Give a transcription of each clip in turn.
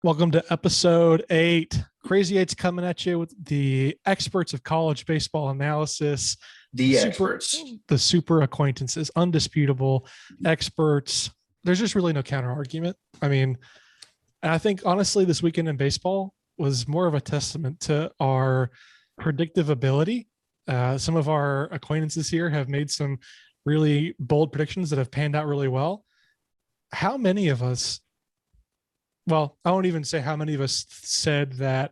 Welcome to episode 8. Crazy Eight's coming at you with the experts of college baseball analysis. The super acquaintances, undisputable experts. There's just really no counter argument. I mean, I think honestly, this weekend in baseball was more of a testament to our predictive ability. Some of our acquaintances here have made some really bold predictions that have panned out really well. How many of us, well, I won't even say how many of us said that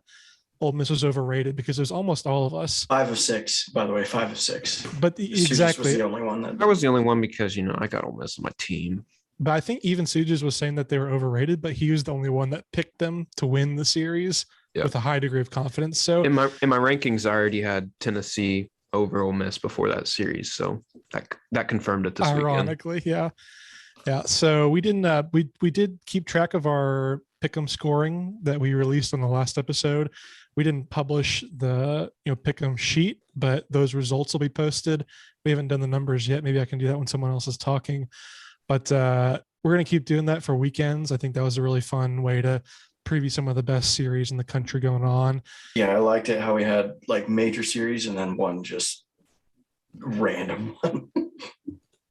Ole Miss was overrated, because it was almost all of us. 5 of 6, by the way, 5 of 6. But exactly. Was the only one that I was the only one because, I got Ole Miss on my team. But I think even Suges was saying that they were overrated, but he was the only one that picked them to win the series with a high degree of confidence. So in my rankings, I already had Tennessee over Ole Miss before that series, so that confirmed it this weekend. Ironically, yeah. So we didn't. We did keep track of our pick'em scoring that we released on the last episode. We didn't publish the pick'em sheet, but those results will be posted. We haven't done the numbers yet. Maybe I can do that when someone else is talking. But we're going to keep doing that for weekends. I think that was a really fun way to preview some of the best series in the country going on. Yeah, I liked it how we had like major series and then one just random one.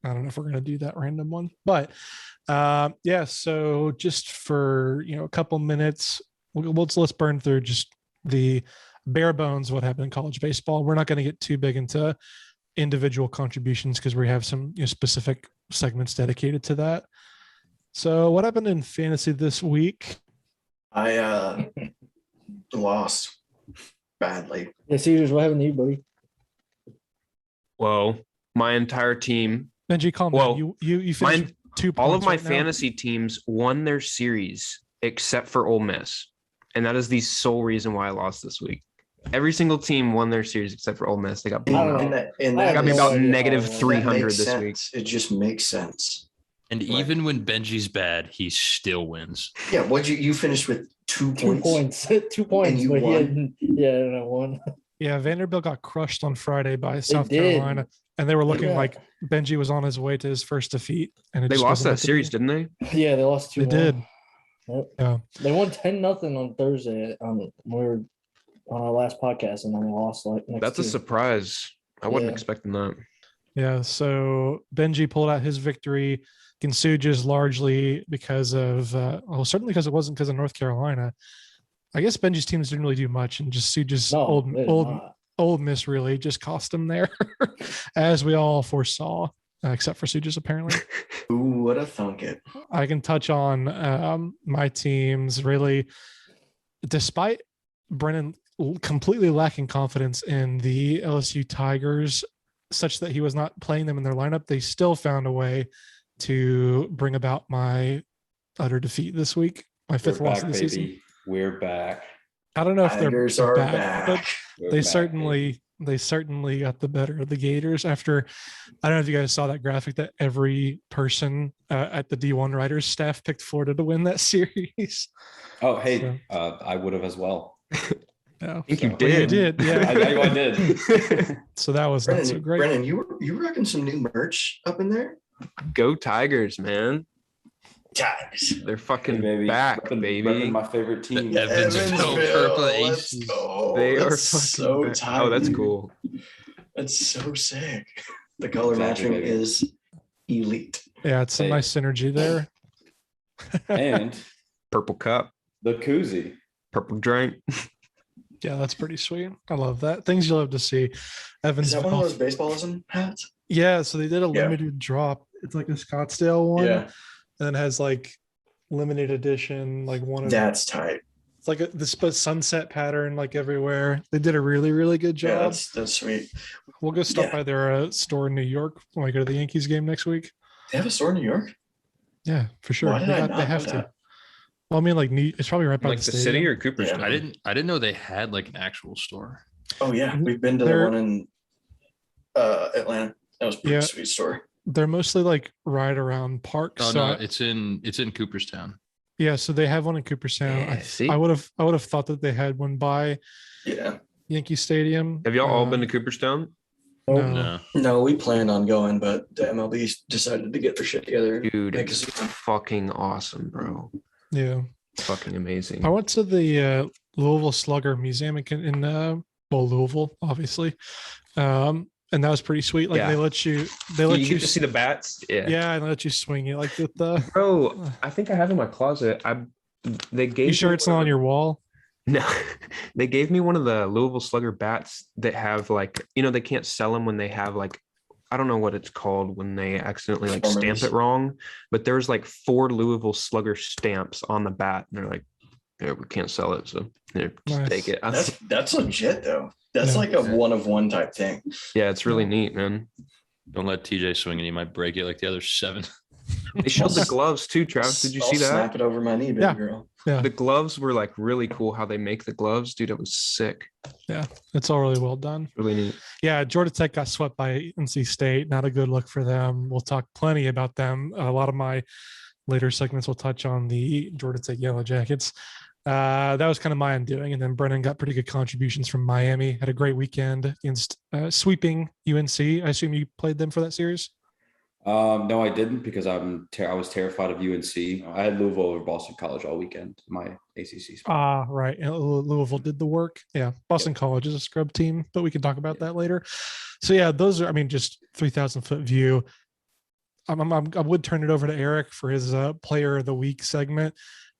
I don't know if we're going to do that random one, but so just for a couple minutes, let's burn through just the bare bones of what happened in college baseball. We're not going to get too big into individual contributions because we have some specific segments dedicated to that. So what happened in fantasy this week? I lost badly. Yeah, Suges, what happened to you, buddy? Well, my entire team. Benji, calm down. You finished 2 points. All of my right now. fantasy teams won their series except for Ole Miss, and that is the sole reason why I lost this week. Every single team won their series except for Ole Miss. They got beat out. And that got me about negative 300 this sense. week. It just makes sense. And even when Benji's bad, he still wins. Yeah, you finished with 2 points? 2 points. And you but won? I won. Yeah, Vanderbilt got crushed on Friday by South Carolina, and they were looking like Benji was on his way to his first defeat. And they lost that series, didn't they? Yeah, they lost 2-1. They did. Yep. Yeah, they won 10-0 on Thursday. We were on our last podcast, and then they lost That's a surprise. I wasn't expecting that. Yeah, so Benji pulled out his victory against Suges largely because of certainly because it wasn't because of North Carolina. I guess Benji's teams didn't really do much, and just Suges Ole Miss really just cost him there, as we all foresaw, except for Suges apparently. Ooh, what a thunk it! I can touch on my teams really, despite Brennan completely lacking confidence in the LSU Tigers, such that he was not playing them in their lineup. They still found a way to bring about my utter defeat this week. My fifth loss of the season. We're back. I don't know if Tigers they're are back, but We're they certainly got the better of the Gators after. I don't know if you guys saw that graphic that every person at the D1 Writers staff picked Florida to win that series. Oh, hey, I would have as well. Yeah. I think you did. You did, yeah. I know I did. So that was not so great. Brennan, you rocking some new merch up in there? Go Tigers, man. Tigers. They're fucking baby. back, Repping baby. my favorite team. Evansville Purple Let's Aces. go. They are That's fucking so back. tight. Oh, that's cool. That's so sick. The color Exactly, matching baby. is elite. Yeah, it's some nice synergy there. And Purple cup, the koozie. purple drink. Yeah, that's pretty sweet. I love that. Things you love to see. Is that one of Evansville. those baseballism hats? Yeah, so they did a limited drop. It's like a Scottsdale one. Yeah. And it has like limited edition, like one of That's tight. it's like this sunset pattern like everywhere. They did a really, really good Yeah, job. that's sweet. We'll go stop by their store in New York when we go to the Yankees game next week. They have a store in New York? Yeah, for sure. Why did I not they have know to. that? Well, I mean, like it's probably right by Like the the stadium. city or Cooperstown? Yeah. I didn't know they had like an actual store. Oh yeah, we've been to the one in Atlanta. That was a pretty sweet store. They're mostly like right around parks. Oh so no, it's in Cooperstown. yeah, so they have one in Cooperstown. Yeah, see? I would have thought that they had one by Yankee Stadium. Have y'all all been to Cooperstown? No. No, we planned on going, but the MLB decided to get their shit together. Dude, Make it's us- fucking awesome, bro. Yeah. fucking amazing. I went to the Louisville Slugger Museum in Louisville, obviously. And that was pretty sweet. Like Yeah. they let you get to see the bats. yeah, and they let you swing it like with the Bro, I think I have in my closet. They gave You sure me it's one not of on your wall? No, they gave me one of the Louisville Slugger bats that have like, they can't sell them when they have like, I don't know what it's called when they accidentally like stamp it wrong, but there's like 4 Louisville Slugger stamps on the bat, and they're like, yeah, we can't sell it, so here, just Nice. take it. That's legit though. That's like a 1-of-1 type thing. Yeah, it's really neat, man. Don't let TJ swing it. He might break it like the other 7. They showed the gloves too, Travis. Did you see that? Snap it over my knee, baby Yeah. girl. Yeah, The gloves were like really cool how they make the gloves, dude. It was sick. it's all really well done. Really neat. Yeah, Georgia Tech got swept by NC State. Not a good look for them. We'll talk plenty about them. A lot of my later segments will touch on the Georgia Tech Yellow Jackets. That was kind of my undoing. And then Brennan got pretty good contributions from Miami. Had a great weekend against sweeping UNC. I assume you played them for that series? No, I didn't because I was terrified of UNC. I had Louisville over Boston College all weekend. My ACC spot. Right. And Louisville did the work. Yeah. Boston College is a scrub team, but we can talk about that later. So yeah, those are, just 3,000-foot view. I would turn it over to Eric for his player of the week segment.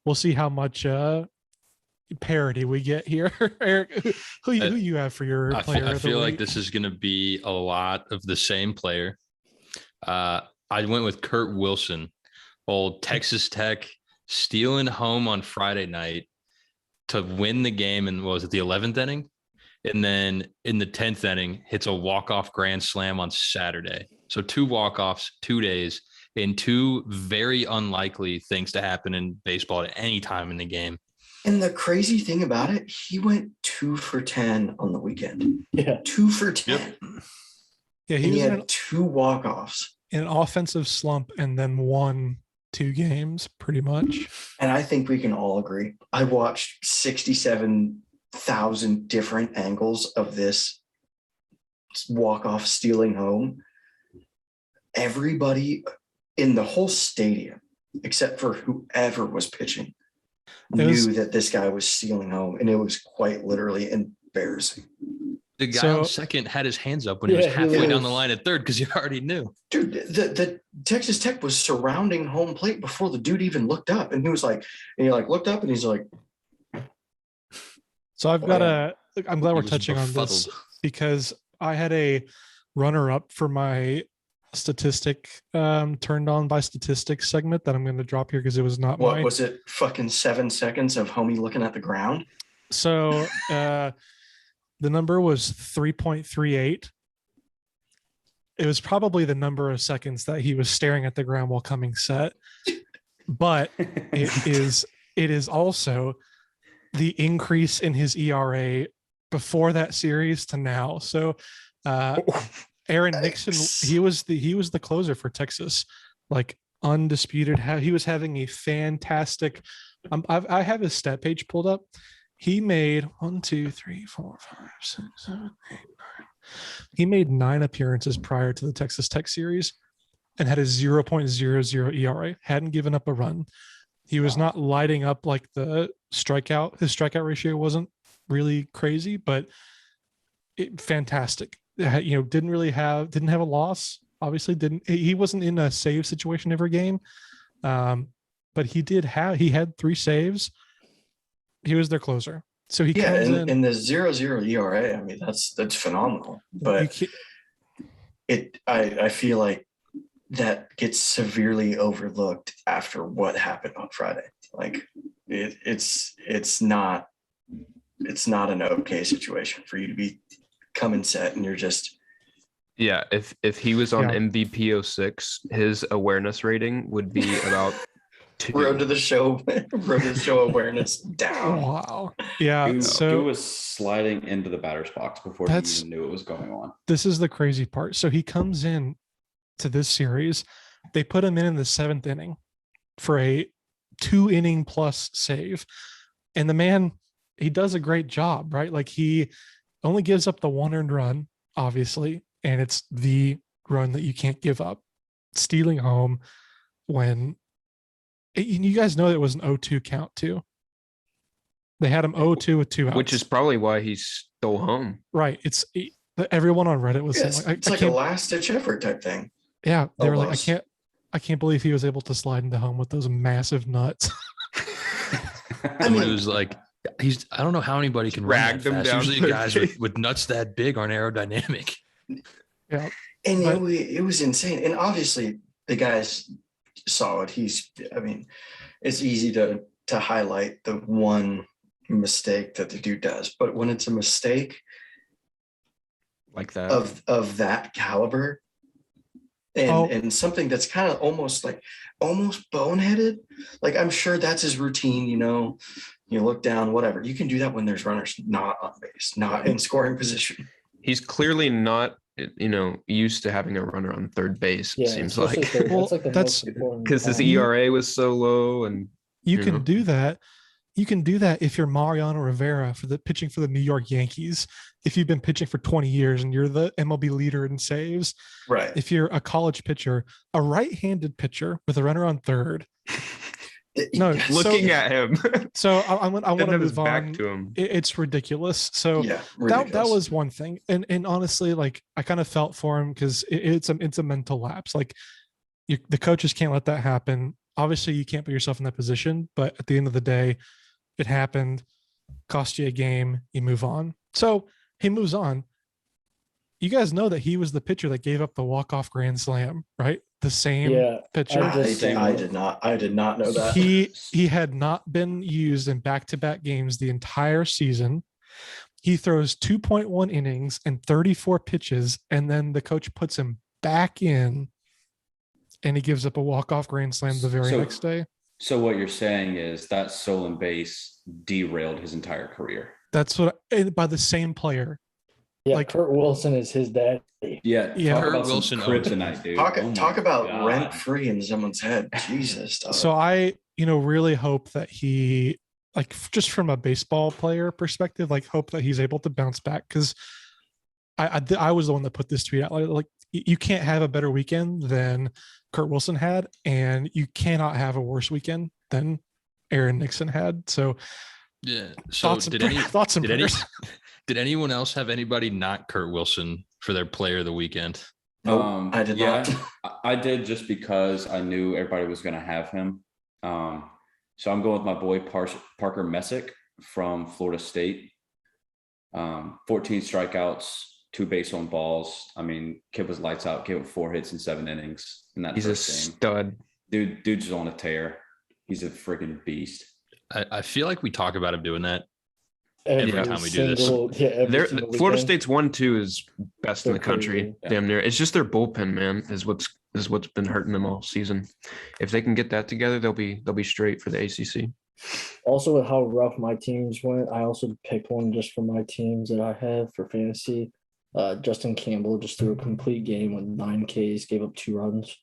We'll see how much parody we get here. Eric, who you have for your player I of the feel week? like this is going to be a lot of the same player. I went with Kurt Wilson, old Texas Tech, stealing home on Friday night to win the game. And was it the 11th inning? And then in the 10th inning, hits a walk-off grand slam on Saturday. So 2 walk-offs, 2 days, and 2 very unlikely things to happen in baseball at any time in the game. And the crazy thing about it, he went 2 for 10 on the weekend. Yeah. 2 for 10. Yep. Yeah, He was had 2 walk-offs. in an offensive slump and then won 2 games pretty much. And I think we can all agree. I watched 67,000 different angles of this walk-off stealing home. Everybody in the whole stadium, except for whoever was pitching, knew that this guy was stealing home, and it was quite literally embarrassing. The guy on second had his hands up when he was halfway down the line at third because he already knew. Dude, the Texas Tech was surrounding home plate before the dude even looked up, and he was like, and he like looked up, and he's like. So I'm glad we're touching on this because I had a runner-up for my statistic turned on by statistics segment that I'm going to drop here because it was not what was it, fucking 7 seconds of homie looking at the ground. So the number was 3.38. It was probably the number of seconds that he was staring at the ground while coming set, but it is also the increase in his ERA before that series to now. So Aaron Nixon, he was the closer for Texas, like undisputed. He was having a fantastic. I have his stat page pulled up. He made 1, 2, 3, 4, 5, 6, 7, 8, 9. He made 9 appearances prior to the Texas Tech series, and had a 0.00 ERA. Hadn't given up a run. He was not lighting up like the strikeout. His strikeout ratio wasn't really crazy, but fantastic. Didn't have a loss. Obviously, he wasn't in a save situation every game, but he had 3 saves. He was their closer, so he comes in the 0.00 ERA. I mean, that's phenomenal. But I feel like that gets severely overlooked after what happened on Friday. Like it's not an okay situation for you to be coming set and you're just. Yeah, if he was on MVP 06, his awareness rating would be about 2. Road to the show awareness down. Wow. Yeah. Dude was sliding into the batter's box before he even knew what was going on. This is the crazy part. So he comes in to this series. They put him in the 7th inning for a 2-inning plus save. And the man, he does a great job, right? Like he only gives up the 1 earned run, obviously. And it's the run that you can't give up. Stealing home when You guys know it was an 0-2 count too. They had him 0-2 with 2 outs. Which is probably why he stole home. Right. Everyone on Reddit was saying it's like a last-ditch effort type thing. Yeah. They were like, Almost. I can't believe he was able to slide into home with those massive nuts. I mean, it was like I don't know how anybody can rag them down. Usually guys with nuts that big aren't aerodynamic. Yeah. And it was insane. And obviously the guys saw it. It's easy to highlight the one mistake that the dude does, but when it's a mistake like that of that caliber and something that's kind of almost boneheaded, like I'm sure that's his routine, you look down, whatever. You can do that when there's runners not on base, not in scoring position. He's clearly not used to having a runner on third base. It seems like that's because his ERA was so low, and you can do that. You can do that if you're Mariano Rivera pitching for the New York Yankees. If you've been pitching for 20 years and you're the MLB leader in saves, right? If you're a college pitcher, a right-handed pitcher with a runner on third. No, looking at him. So I want to move on. Back to him. It's ridiculous. So that was one thing, and honestly, like I kind of felt for him because it's a mental lapse. Like the coaches can't let that happen. Obviously, you can't put yourself in that position, but at the end of the day, it happened, cost you a game, you move on. So he moves on. You guys know that he was the pitcher that gave up the walk-off grand slam, right? The same pitcher. I did not know that. He had not been used in back-to-back games the entire season. He throws 2.1 innings and 34 pitches, and then the coach puts him back in, and he gives up a walk-off grand slam the very next day. So what you're saying is that stolen base derailed his entire career. That's by the same player. Yeah, like Kurt Wilson is his dad. Yeah. Kurt Wilson kryptonite, dude. Talk about rent free in someone's head. Jesus. Dog. So I, really hope that he, like, just from a baseball player perspective, like, hope that he's able to bounce back, because I was the one that put this tweet out. Like, you can't have a better weekend than Kurt Wilson had, and you cannot have a worse weekend than Aaron Nixon had. So yeah. So did anyone else have anybody not Kurt Wilson for their player of the weekend? I did not. I did, just because I knew everybody was going to have him. So I'm going with my boy Parker Messick from Florida State. 14 strikeouts, 2 base on balls. I mean, kid was lights out. Kid with 4 hits in 7 innings in that He's first a game. stud. Dude's on a tear. He's a freaking beast. I feel like we talk about him doing that every time we do this. Florida State's 1-2 is best in the country, damn near. It's just their bullpen, man, is what's been hurting them all season. If they can get that together, they'll be straight for the ACC. Also, with how rough my teams went, I also picked one just for my teams that I have for fantasy. Justin Campbell just threw a complete game with 9 Ks, gave up 2 runs.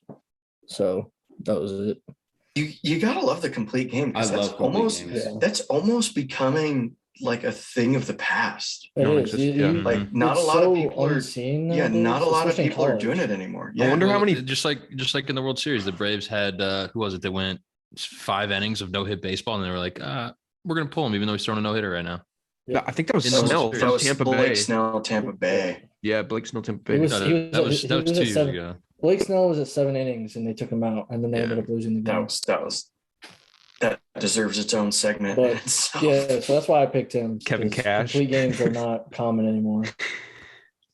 So that was it. You gotta love the complete game. I love complete games. That's almost becoming like a thing of the past. It is. Like not a lot of people are unseen. Not a lot of people are doing it anymore. I wonder how many. Just like in the World Series, the Braves had who was it? They went 5 innings of no hit baseball, and they were like, we're gonna pull him even though he's throwing a no hitter right now. Yeah. I think that was Snell from Tampa Bay. Blake Snell, Tampa Bay. Yeah, Blake Snell, Tampa Bay. That was 2 years ago. Blake Snell was at 7 innings, and they took him out, and then they ended up losing the game. That deserves its own segment. So that's why I picked him. Kevin Cash. Complete games are not common anymore.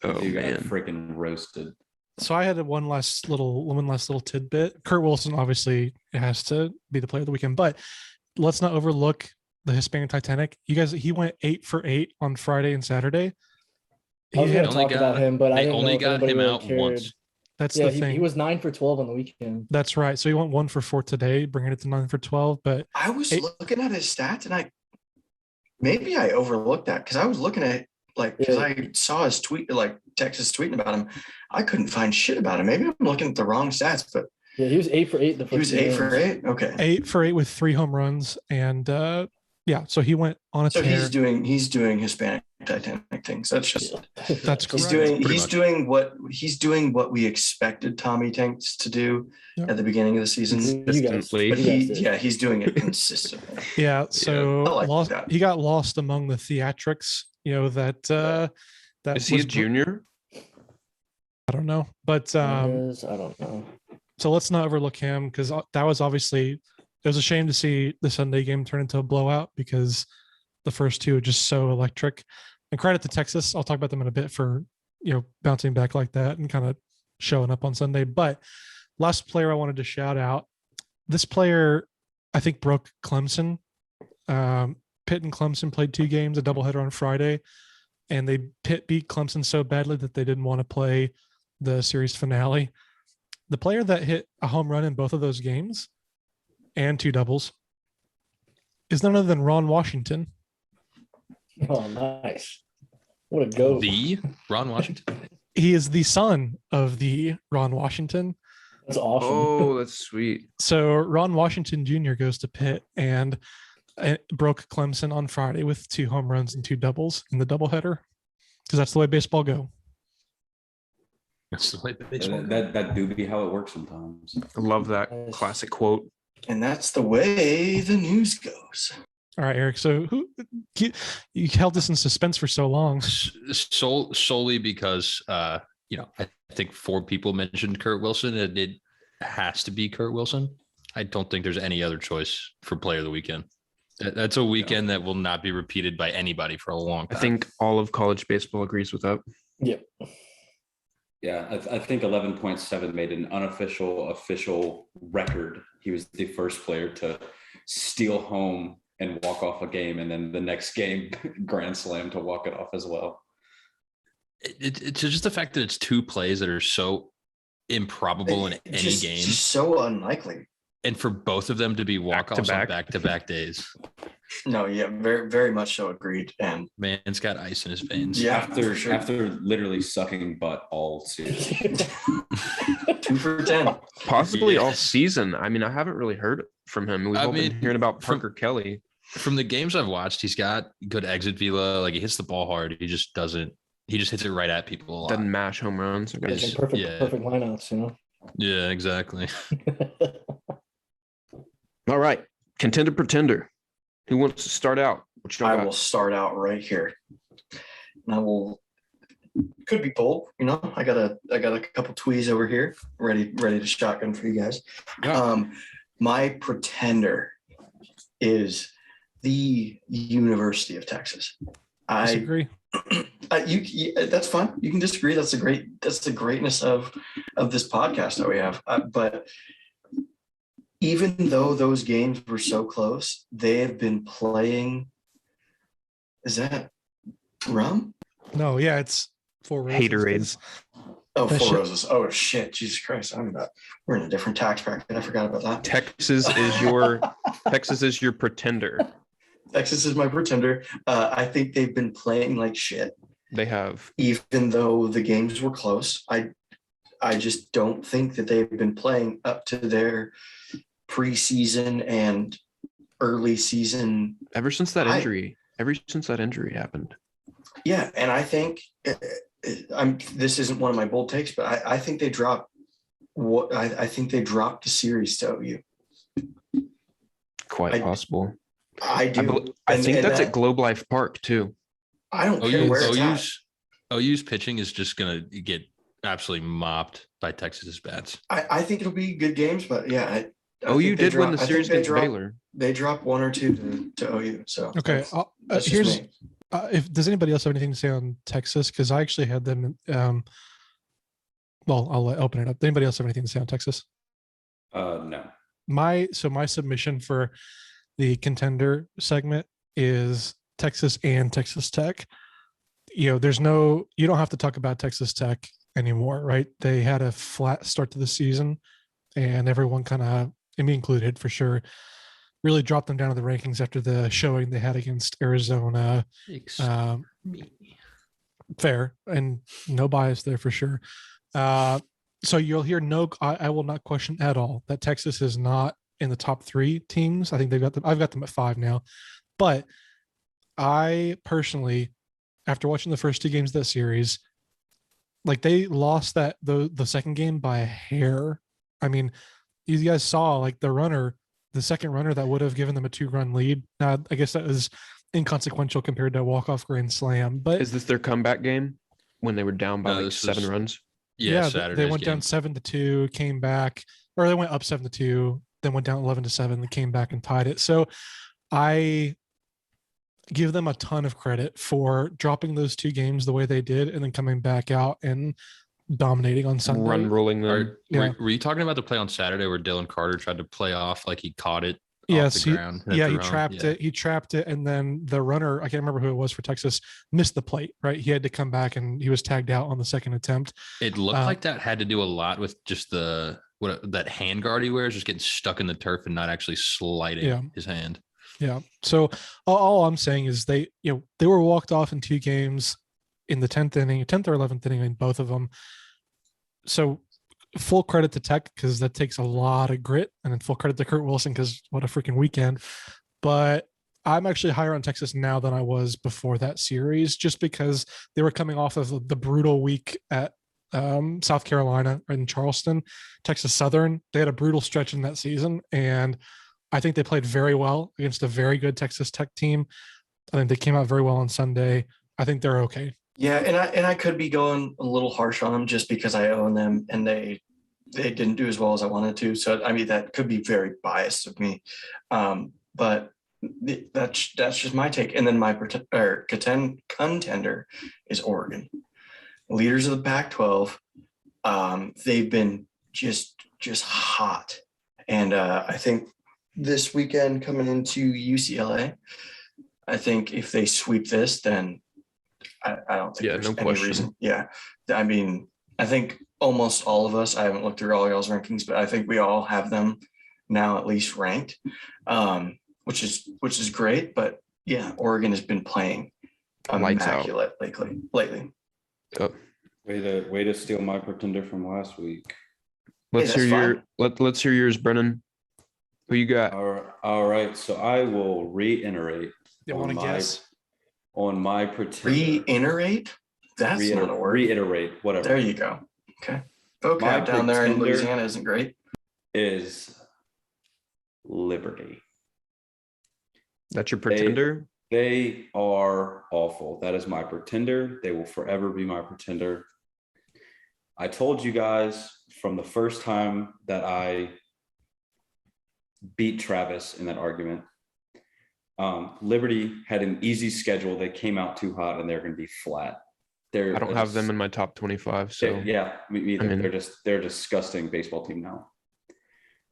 Oh, you man, got freaking roasted. So I had one last little tidbit. Kurt Wilson obviously has to be the player of the weekend, but let's not overlook the Hispanic Titanic. You guys, he went 8 for 8 on Friday and Saturday. I was going to talk about him, but I didn't only know if got him really out cared. once. That's the thing. He was 9 for 12 on the weekend. That's right. So he went 1 for 4 today, bringing it to 9 for 12. But I was looking at his stats, and maybe I overlooked that because I was looking at because I saw his tweet, like Texas tweeting about him. I couldn't find shit about him. Maybe I'm looking at the wrong stats, but he was 8 for 8. He was 8 for 8. Okay, 8 for 8 with 3 home runs and Yeah, so he went on a So tear. he's doing Hispanic Titanic things. That's just That's he's correct. doing what we expected Tommy Tanks to do at the beginning of the season. You guys, But you guys did. he's doing it consistently. Yeah, so I like that. he got lost among the theatrics. That Is he a was- junior? I don't know, but I don't know. so let's not overlook him because that was obviously, it was a shame to see the Sunday game turn into a blowout because the first two are just so electric. And credit to Texas. I'll talk about them in a bit for, bouncing back like that and kind of showing up on Sunday. But last player I wanted to shout out, this player, I think, broke Clemson. Pitt and Clemson played 2 games, a doubleheader on Friday, and Pitt beat Clemson so badly that they didn't want to play the series finale. The player that hit a home run in both of those games and 2 doubles is none other than Ron Washington. Oh, nice. What a go. The Ron Washington. He is the son of the Ron Washington. That's awesome. Oh, that's sweet. So Ron Washington Jr. goes to Pitt and broke Clemson on Friday with 2 home runs and 2 doubles in the doubleheader, because that's the way baseball go. That's the way baseball. That do be how it works sometimes. I love that Nice. classic quote. And that's the way the news goes. All right, Eric. So you held this in suspense for so long? Solely because I think 4 people mentioned Kurt Wilson, and it has to be Kurt Wilson. I don't think there's any other choice for player of the weekend. That's a weekend that will not be repeated by anybody for a long time. I think all of college baseball agrees with that. Yep. Yeah, I think 11.7 made an official record. He was the first player to steal home and walk off a game, and then the next game grand slam to walk it off as well. It's just the fact that it's 2 plays that are so improbable in any game, just so unlikely. and for both of them to be walk-offs on Back-to-back. back-to-back days. No, yeah, very, very much so agreed. And Man's got ice in his veins. yeah, After literally sucking butt all season. 2 for 10. Possibly Yeah. all season. I mean, I haven't really heard from him. We've all been hearing about Parker Kelly. From the games I've watched, he's got good exit velo. Like, he hits the ball hard. He just hits it right at people a lot. Doesn't mash home runs. Okay. Is- Perfect yeah. lineouts, Yeah, exactly. All right. Contender pretender. Who wants to start out? What y'all I got? will start out right here. And I will could be bold, I got a couple tweez over here ready to shotgun for you guys. Yeah. My pretender is the University of Texas. I Disagree. that's fine. You can disagree. That's the greatness of this podcast that we have. But even though those games were so close, they have been playing. Is that rum? No, yeah, it's 4 Roses. Haterade. Oh, That 4 shit- Roses. Oh shit, Jesus Christ! We're in a different tax bracket. I forgot about that. Texas is your pretender. Texas is my pretender. I think they've been playing like shit, They have. even though the games were close. I just don't think that they've been playing up to their preseason and early season. Ever since that injury happened. Yeah, and I think this isn't one of my bold takes, but I think they dropped I think they dropped the series to OU. Quite possible. I do. I think that's at Globe Life Park too. I don't care where it's at. OU's pitching is just going to get absolutely mopped by Texas's bats. I think it'll be good games, but yeah. I OU think they did win the I think series they against dropped- Baylor. They dropped 1 or 2 to OU. So Okay. that's just Here's me. Does anybody else have anything to say on Texas? Because I actually had them. Well, I'll open it up. Anybody else have anything to say on Texas? No. My submission for the contender segment is Texas and Texas Tech. You don't have to talk about Texas Tech anymore, right? They had a flat start to the season, and everyone kind of, me included for sure, really dropped them down to the rankings after the showing they had against Arizona. Fair, and no bias there for sure. So you'll hear I will not question at all that Texas is not in the top 3 teams. I think I've got them at 5 now. But I personally, after watching the first 2 games of that series, like they lost the second game by a hair. I mean, you guys saw like the second runner that would have given them a 2-run lead. Now, I guess that was inconsequential compared to a walk-off grand slam. But is this their comeback game when they were down by like 7 runs? Yeah, they went down 7-2, came back, or they went up 7-2, then went down 11-7, and came back and tied it. So I give them a ton of credit for dropping those 2 games the way they did, and then coming back out and dominating on Sunday. Run rolling them. Were you talking about the play on Saturday where Dylan Carter tried to play off like he caught it? Yes, he trapped it. He trapped it, and then the runner, I can't remember who it was for Texas, missed the plate, right? He had to come back, and he was tagged out on the second attempt. It looked like that had to do a lot with just that hand guard he wears, just getting stuck in the turf and not actually sliding his hand. Yeah. So all I'm saying is they were walked off in 2 games in the 10th or 11th inning in both of them. So full credit to Tech because that takes a lot of grit, and then full credit to Kurt Wilson because what a freaking weekend. But I'm actually higher on Texas now than I was before that series, just because they were coming off of the brutal week at South Carolina and Charleston. Texas Southern, they had a brutal stretch in that season, and I think they played very well against a very good Texas Tech team. I think they came out very well on Sunday. I think they're okay. Yeah, and I could be going a little harsh on them just because I own them and they didn't do as well as I wanted to. So I mean that could be very biased of me, but that's just my take. And then my contender is Oregon, leaders of the Pac-12. They've been just hot, and I think this weekend coming into UCLA, I think if they sweep this, then I don't think there's any reason. Yeah. I mean, I think almost all of us, I haven't looked through all y'all's rankings, but I think we all have them now at least ranked, which is great. But yeah, Oregon has been playing immaculate lately. Oh. Way to steal my pretender from last week. Let's hear yours, Brennan. Who you got? All right. So I will reiterate. You want to guess? On my pretender. Reiterate? That's not a word. Reiterate, whatever. There you go. Okay. Okay, down there in Louisiana isn't great. Is Liberty. That's your pretender? They are awful. That is my pretender. They will forever be my pretender. I told you guys from the first time that I beat Travis in that argument, Liberty had an easy schedule. They came out too hot and they're going to be flat. I don't have them in my top 25. So yeah, me either. They're a disgusting baseball team now.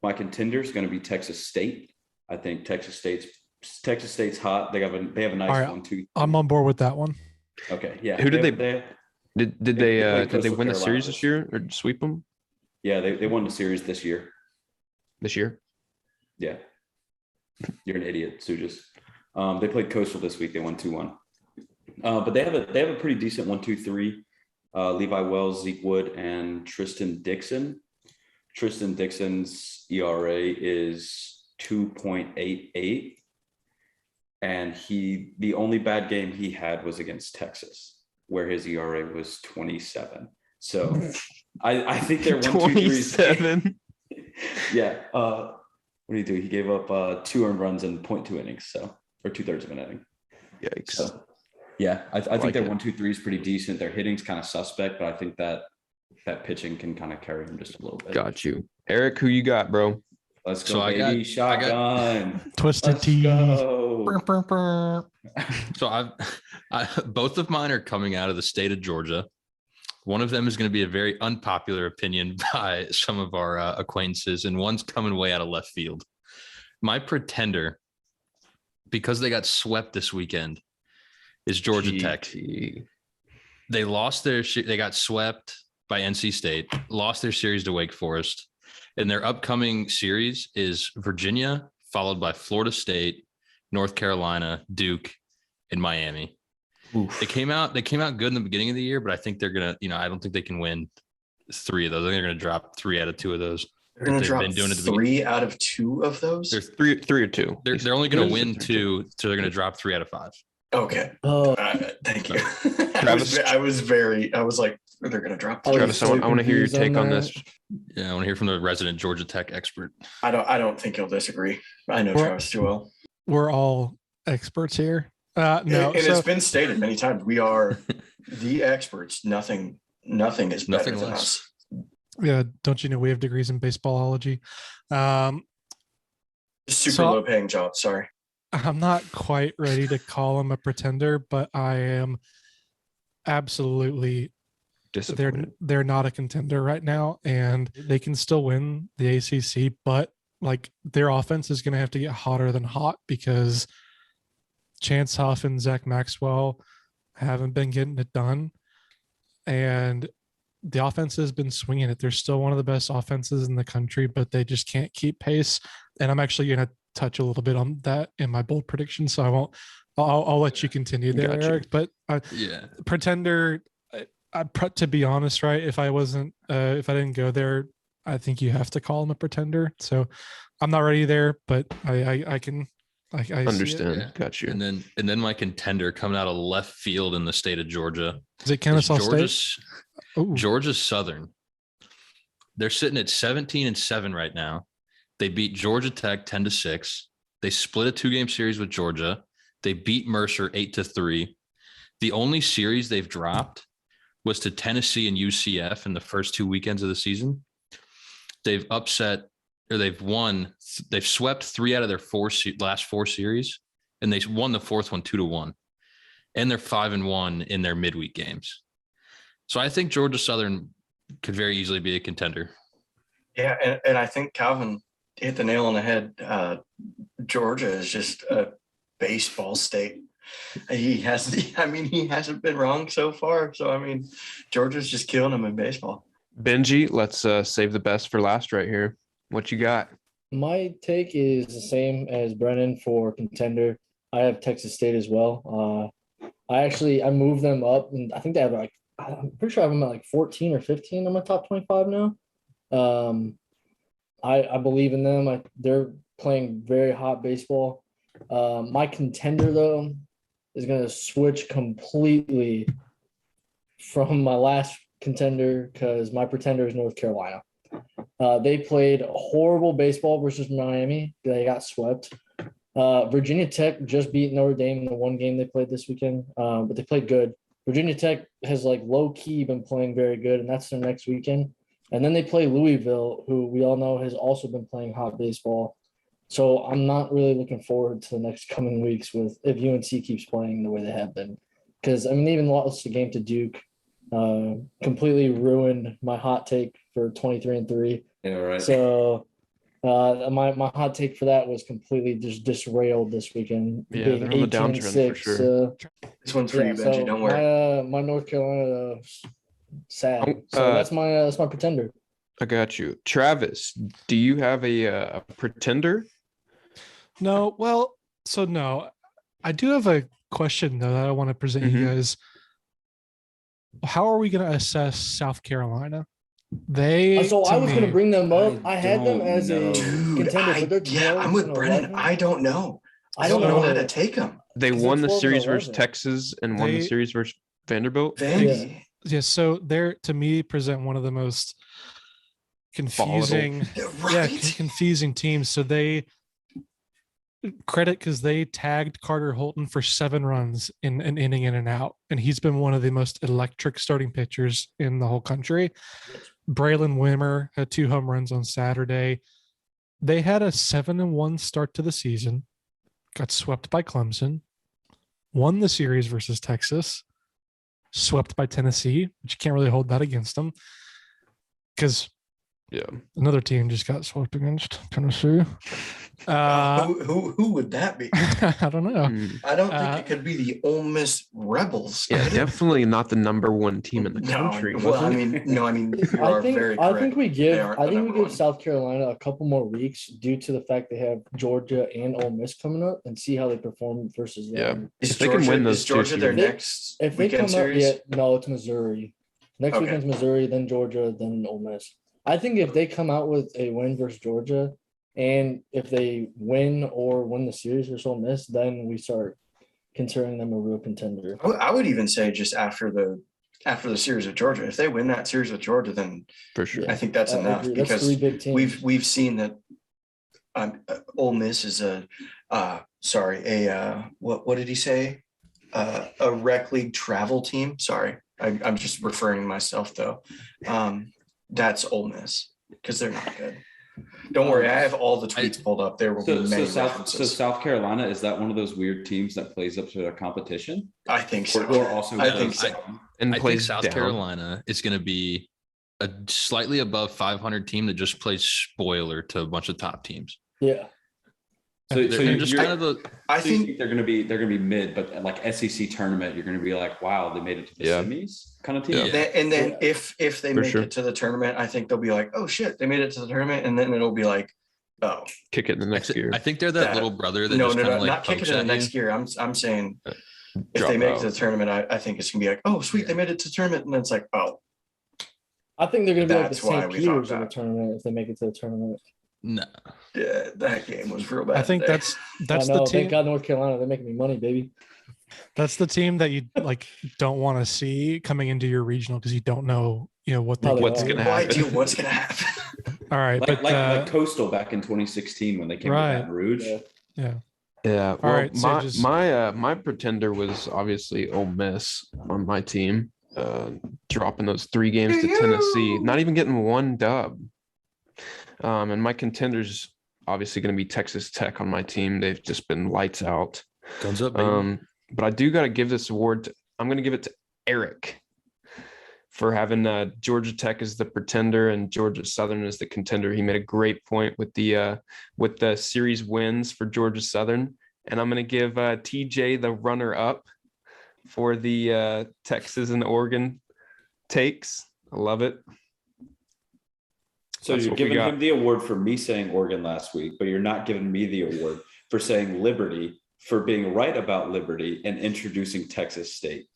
My contender is going to be Texas State. I think Texas State's hot. They have a nice 1-2. I'm on board with that one. Okay, yeah. Who did they win the series this year or sweep them? Yeah, they won the series this year. This year? Yeah. You're an idiot, Suges. They played Coastal this week. They won 2-1. But they have a pretty decent 1-2-3. Levi Wells, Zeke Wood, and Tristan Dixon. Tristan Dixon's ERA is 2.88. And the only bad game he had was against Texas, where his ERA was 27. So I think they're 1-2-3. Yeah. What did he do? He gave up 2 earned runs in 0.2 innings, or 2/3 of an inning. Yikes. So, yeah, I think their 1-2-3 is pretty decent. Their hitting's kind of suspect, but I think that pitching can kind of carry them just a little bit. Got you, Eric. Who you got, bro? Let's go, baby. Shotgun. Twisted Tea. So both of mine are coming out of the state of Georgia. One of them is going to be a very unpopular opinion by some of our acquaintances, and one's coming way out of left field. My pretender, because they got swept this weekend, is Georgia Tech. They got swept by NC State, lost their series to Wake Forest, and their upcoming series is Virginia, followed by Florida State, North Carolina, Duke, and Miami. Oof. They came out good in the beginning of the year, but I think they're gonna, I don't think they can win 3 of those. I think they're gonna drop 3 out of 2 of those. They're going to They've drop been doing it 3 out of 2 of those. There's three or two. They're only going to win 2, so they're going to drop 3 out of 5. Okay. Oh, Thank you. Travis- I was like, they're going to drop. I was Travis, I want to hear your confused on take on that. this. Yeah, I want to hear from the resident Georgia Tech expert. I don't think you'll disagree. I know Well- Travis too well. We're all experts here. No, And so it's been stated many times. We are the experts. Nothing is better Nothing than less. us. yeah, don't you know we have degrees in baseballology? Super So- low paying job. Sorry. I'm not quite ready to call them a pretender, but I am absolutely Disappointed. they're not a contender right now, and they can still win the ACC, but like their offense is going to have to get hotter than hot because Chance Huff and Zach Maxwell haven't been getting it done, and the offense has been swinging it. They're still one of the best offenses in the country, but they just can't keep pace. And I'm actually going to touch a little bit on that in my bold prediction, so I won't. I'll let you continue there, Gotcha. Eric. But Yeah. pretender. To be honest, right? If I didn't go there, I think you have to call him a pretender. So I'm not ready there, but I can. I see it. Understand. Yeah. Got you. And then my contender coming out of left field in the state of Georgia. Is it Kennesaw State? Ooh. Georgia Southern. They're sitting at 17-7 right now. They beat Georgia Tech 10-6. They split a 2-game series with Georgia. They beat Mercer 8-3. The only series they've dropped was to Tennessee and UCF in the first 2 weekends of the season. They've swept 3 out of their last 4 series, and they won the 4th one 2-1. And they're 5-1 in their midweek games. So I think Georgia Southern could very easily be a contender. Yeah, and I think Calvin hit the nail on the head. Georgia is just a baseball state. He hasn't been wrong so far. So I mean, Georgia's just killing them in baseball. Benji, let's save the best for last right here. What you got? My take is the same as Brennan for contender. I have Texas State as well. I moved them up, and I think they have I'm pretty sure I have them at 14 or 15 on my top 25 now. I believe in them. They're playing very hot baseball. My contender though is going to switch completely from my last contender because my pretender is North Carolina. They played horrible baseball versus Miami. They got swept. Virginia Tech just beat Notre Dame in the one game they played this weekend, but they played good. Virginia Tech has low key been playing very good, and that's their next weekend. And then they play Louisville, who we all know has also been playing hot baseball. So I'm not really looking forward to the next coming weeks if UNC keeps playing the way they have been. Because, I mean, they even lost the game to Duke, completely ruined my hot take for 23-3. Yeah, right. So my hot take for that was completely just disrailed this weekend. Yeah, being they're on the downtrend for 18-6. sure. This one's for you, Benji. Don't worry. My North Carolina sad. Oh, So that's my pretender. I got you. Travis, do you have a pretender? No, well, so no, I do have a question though that I want to present you guys. How are we going to assess South Carolina? I was going to bring them up. I had them as a Dude, contender, but they're I'm with Brennan. I don't know. I don't know how to take them. They 'Cause won they're the 12 series and versus 11. Texas and won the series versus Vanderbilt. Vandy. Yeah, so they're to me present one of the most confusing, Right. confusing teams. So they credit because they tagged Carter Holton for 7 runs in an inning in and out, and he's been one of the most electric starting pitchers in the whole country. Braylon Wimmer had 2 home runs on Saturday. They had a 7-1 start to the season, got swept by Clemson, won the series versus Texas, swept by Tennessee, which you can't really hold that against them because another team just got swept against Tennessee. Who would that be? I don't know. I don't think it could be the Ole Miss Rebels. Yeah, definitely not the number 1 team in the country. Well, I mean, you are very correct. I think we give number 1. South Carolina a couple more weeks due to the fact they have Georgia and Ole Miss coming up and see how they perform versus them. If they can win those 2 Georgia their series. next If they come weekend series? no, it's Missouri. Next weekend's Missouri, then Georgia, then Ole Miss. I think if they come out with a win versus Georgia, and if they win the series versus Ole Miss, then we start considering them a real contender. I would even say just after the series with Georgia, if they win that series with Georgia, then For sure. I think that's enough That's because 3 big teams. we've seen that Ole Miss is what did he say? A rec league travel team. Sorry, I'm just referring to myself though. That's Ole Miss because they're not good. Don't worry, I have all the tweets pulled up. There will be many references. South Carolina, is that one of those weird teams that plays up to their competition? I think so. Or also I think so. I think South Carolina is going to be a slightly above 500 team that just plays spoiler to a bunch of top teams. Yeah. So they're just kind of the. I think they're gonna be mid, but like SEC tournament, you're gonna be like, wow, they made it to the semis kind of team. Yeah. And then if they make it to the tournament, I think they'll be like, oh shit, they made it to the tournament, and then it'll be like, oh, kick it in the next year. I think they're that little brother that no, just kind of like not kick it in the next year. I'm saying if they make it to the tournament, I think it's gonna be like, oh sweet, they made it to the tournament, and then it's like, oh. I think they're gonna be like the That's why St. we Peters thought in the that. tournament if they make it to the tournament. No. Yeah, that game was real bad. I think today. that's I know, the team. thank God North Carolina, they're making me money, baby. That's the team that you like don't want to see coming into your regional because you don't know, what they What's can gonna do. No happen. idea what's gonna happen. All right, Like Coastal back in 2016 when they came to Baton Rouge. Yeah. Yeah. Well, right, so just- my pretender was obviously Ole Miss on my team, dropping those 3 games to Tennessee, not even getting one dub. And my contenders obviously going to be Texas Tech on my team. They've just been lights out. Guns up, baby. But I do got to give this award I'm going to give it to Eric for having Georgia Tech as the pretender and Georgia Southern as the contender. He made a great point with the series wins for Georgia Southern. And I'm going to give TJ the runner up for the Texas and Oregon takes. I love it. So you're giving him the award for me saying Oregon last week, but you're not giving me the award for saying Liberty, for being right about Liberty and introducing Texas State.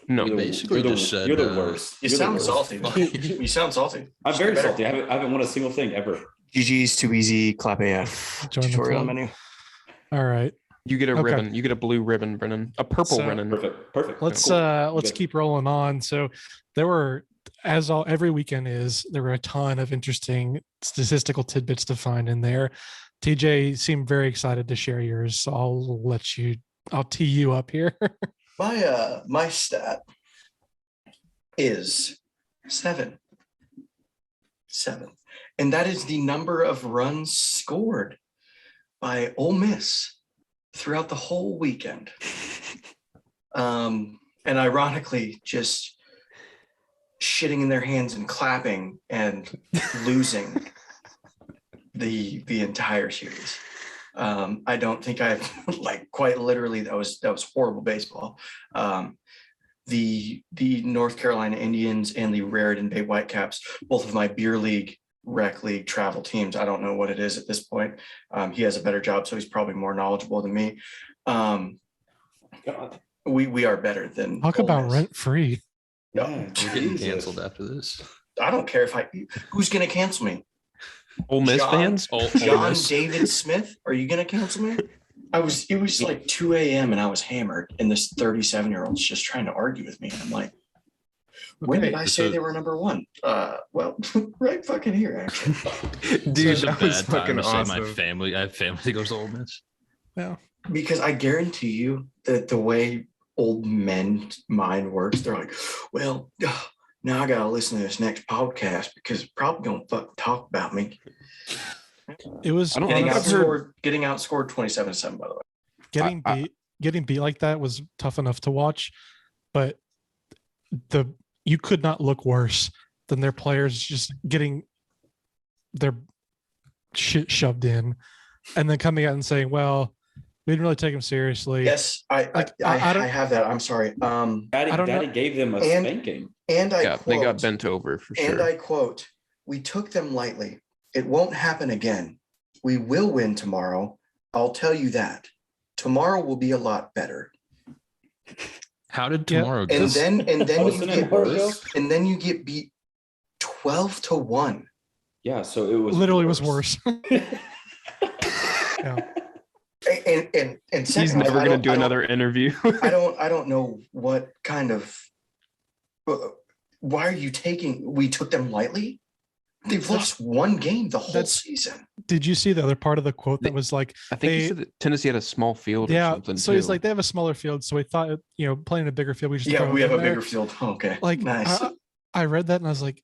No, basically just said you're the worst. You sound salty. You sound salty. I'm very salty. I haven't won a single thing ever. GG's too easy. Clap AF. Join the Tutorial club. menu. All right. You get a Okay. ribbon. You get a blue ribbon, Brennan. A purple ribbon. Perfect. Let's Cool. let's Good. keep rolling on. So there were, every weekend there were a ton of interesting statistical tidbits to find in there. TJ seemed very excited to share yours, so I'll tee you up here. My stat is 7, and that is the number of runs scored by Ole Miss throughout the whole weekend. And ironically, just shitting in their hands and clapping and losing the entire series. I don't think I've quite literally that was horrible baseball. The North Carolina Indians and the Raritan Bay Whitecaps, both of my beer league, rec league travel teams. I don't know what it is at this point. He has a better job, so he's probably more knowledgeable than me. We are better than Talk Ole about Miss. rent free. No, We're getting canceled after this. I don't care who's going to cancel me. Ole Miss John- fans. John David Smith, are you going to cancel me? It was like 2 a.m. and I was hammered, and this 37-year-old's just trying to argue with me. And I'm like, when did I say they were number one? Well, right fucking here, actually. Dude, Such a that was bad time fucking to say awesome. I have family that goes to Ole Miss. Yeah. Because I guarantee you that the way old men's mind works, they're like, well, now I got to listen to this next podcast because it's probably going to fucking talk about me. It was Getting honestly- outscored 27-7, by the way. getting beat like that was tough enough to watch, but you could not look worse than their players just getting their shit shoved in and then coming out and saying, well, we didn't really take them seriously. Yes, I have that. I'm sorry. Daddy gave them a spanking. And I quote, they got bent over for sure. And I quote, we took them lightly. It won't happen again. We will win tomorrow. I'll tell you that. Tomorrow will be a lot better. How did tomorrow go? And then Wasn't it worse? you get beat 12-1 Yeah, so it was literally was worse. Yeah. And He's never going to do another interview. I don't know what kind of. Why are you taking? We took them lightly. They've lost one game the whole season. Did you see the other part of the quote that was like? I think he said that Tennessee had a small field. Yeah, or something so too. he's like they have a smaller field, so we thought playing a bigger field. We have a bigger field. Okay, like nice. I read that and I was like,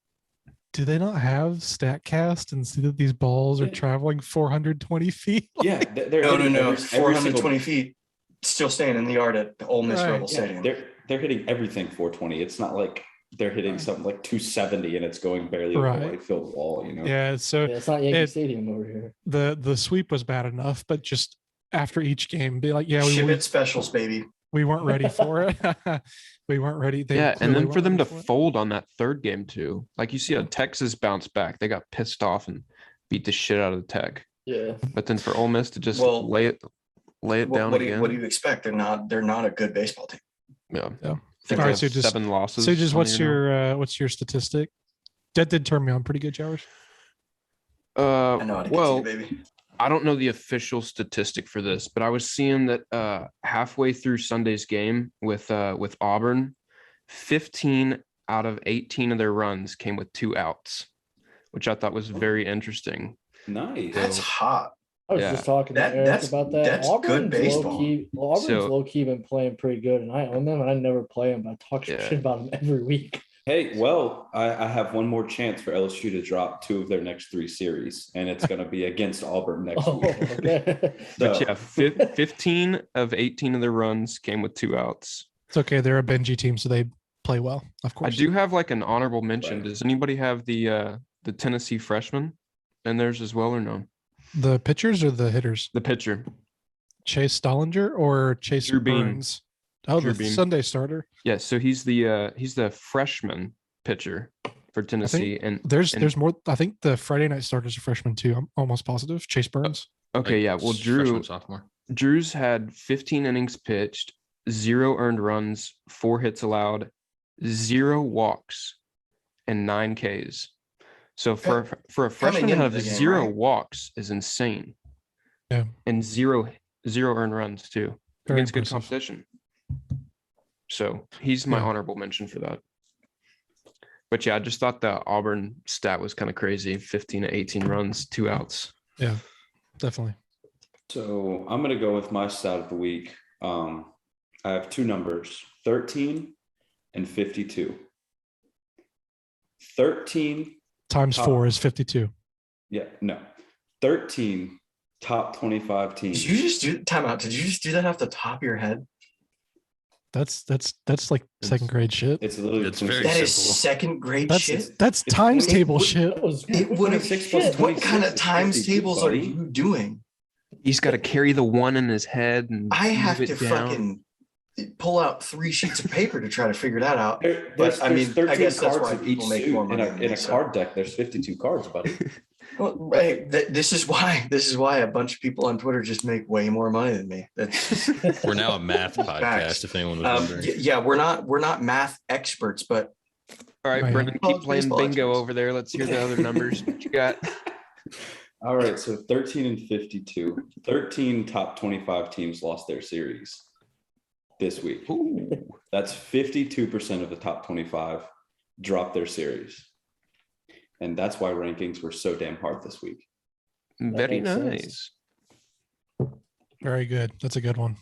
do they not have StatCast and see that these balls are traveling 420 feet? Yeah, no, 420 feet, still staying in the yard at Ole Miss Rebel Stadium. They're hitting everything 420. It's not like they're hitting something like 270 and it's going barely over the right field wall. Yeah, so it's not Yankee Stadium over here. The sweep was bad enough, but just after each game, be like, ship it specials, baby. We weren't ready for it. We weren't ready. And then for them to fold on that third game too, like you see a Texas bounce back, they got pissed off and beat the shit out of the Tech. Yeah. But then for Ole Miss to just lay it down again. What do you expect? They're not a good baseball team. Yeah. I think so just 7 losses. So just what's your statistic? That did turn me on pretty good, Jowers. I know how to get to you, baby. I don't know the official statistic for this, but I was seeing that halfway through Sunday's game with Auburn, 15 out of 18 of their runs came with 2 outs, which I thought was very interesting. Nice. That's hot. I was just talking to Eric about that. That's good baseball. Auburn's low-key been playing pretty good, and I own them, and I never play them, but I talk shit about them every week. Hey, well, I have one more chance for LSU to drop 2 of their next 3 series, and it's going to be against Auburn next week. Okay. But yeah, 15 of 18 of their runs came with 2 outs. It's okay. They're a Benji team, so they play well, of course. I do have like an honorable mention. Right. Does anybody have the Tennessee freshman in theirs as well or no? The pitchers or the hitters? The pitcher. Chase Stollinger or Chase Drew Burns? Oh, the Sunday starter. Yeah, so he's the freshman pitcher for Tennessee, and there's more. I think the Friday night starter's a freshman too. I'm almost positive. Chase Burns. Okay, yeah. Well, Drew's had 15 innings pitched, 0 earned runs, 4 hits allowed, 0 walks, and 9 Ks. So for a freshman to have 0 walks is insane. Yeah, and zero earned runs too. Very against impressive. Good competition. So he's my honorable mention for that. But yeah, I just thought the Auburn stat was kind of crazy. 15 to 18 runs, 2 outs. Yeah, definitely. So I'm going to go with my stat of the week. I have 2 numbers, 13 and 52. 13 times 4 is 52. Yeah, no. 13 top 25 teams. Did you just do timeout? Did you just do that off the top of your head? That's like second grade shit. It's literally that is second grade shit. That's times table shit. It would have 6 plus 26. What kind of times tables are you doing? He's got to carry the 1 in his head, and I have to fucking pull out 3 sheets of paper to try to figure that out. But I mean, I guess that's why people make more money. In a card deck, there's 52 cards, buddy. Well, hey, this is why a bunch of people on Twitter just make way more money than me. We're now a math podcast. If anyone was wondering, yeah, we're not math experts, but all right, Brendan, keep playing bingo over there. Let's hear the other numbers. What you got? All right, so 13 and 52. 13 top 25 teams lost their series this week. Ooh. That's 52% of the top 25 dropped their series. And that's why rankings were so damn hard this week. Very nice. Very good. That's a good one.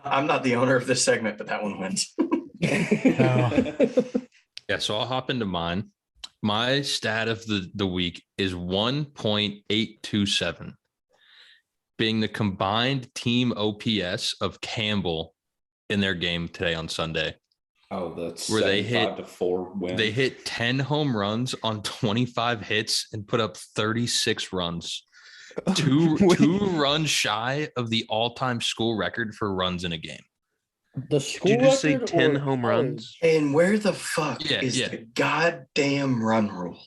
I'm not the owner of this segment, but that one wins. Yeah, so I'll hop into mine. My stat of the week is 1.827, being the combined team OPS of Campbell in their game today on Sunday. Oh, that's where they hit 5-4 win. They hit 10 home runs on 25 hits and put up 36 runs. Two runs shy of the all-time school record for runs in a game. The school Did you just say 10 home runs? And where the fuck is the goddamn run rule?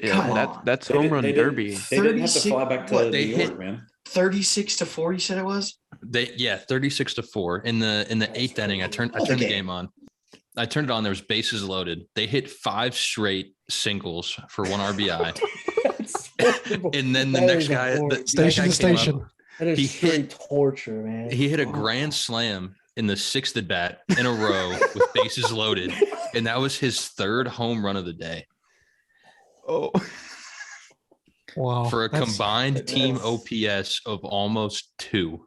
Yeah, that's home run derby. They didn't have to fly back to New York, man. 36-4, you said it was? 36-4 in the 8th inning. I turned the game on. I turned it on. There was bases loaded. They hit 5 straight singles for 1 RBI. And then the That next is guy, horrible. Station to that guy came up, station. That is he straight torture, man. he hit a grand slam in the 6th at bat in a row with bases loaded, and that was his 3rd home run of the day. Oh, Wow. For a That's- combined team OPS of almost 2.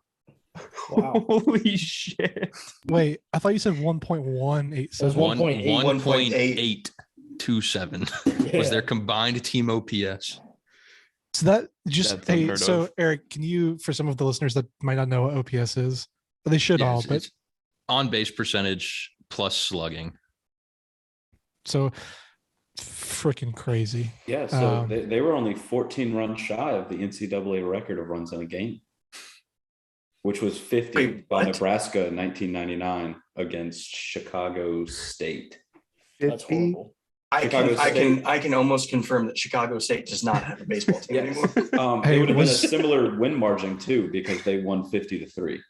Wow. holy shit! Wait, I thought you said 1.187. It was 1.8. 1.827 was their combined team OPS. So that just That's unheard so of. Eric, can you, for some of the listeners that might not know what OPS is, they should all, but It's on base percentage plus slugging. so freaking crazy. Yeah, so they were only 14 runs shy of the NCAA record of runs in a game, which was 50 Wait, by what? Nebraska in 1999 against Chicago State. That's 50? horrible. I can almost confirm that Chicago State does not have a baseball team anymore. Hey, It would have been a was- similar win margin too, because they won 50-3. Oh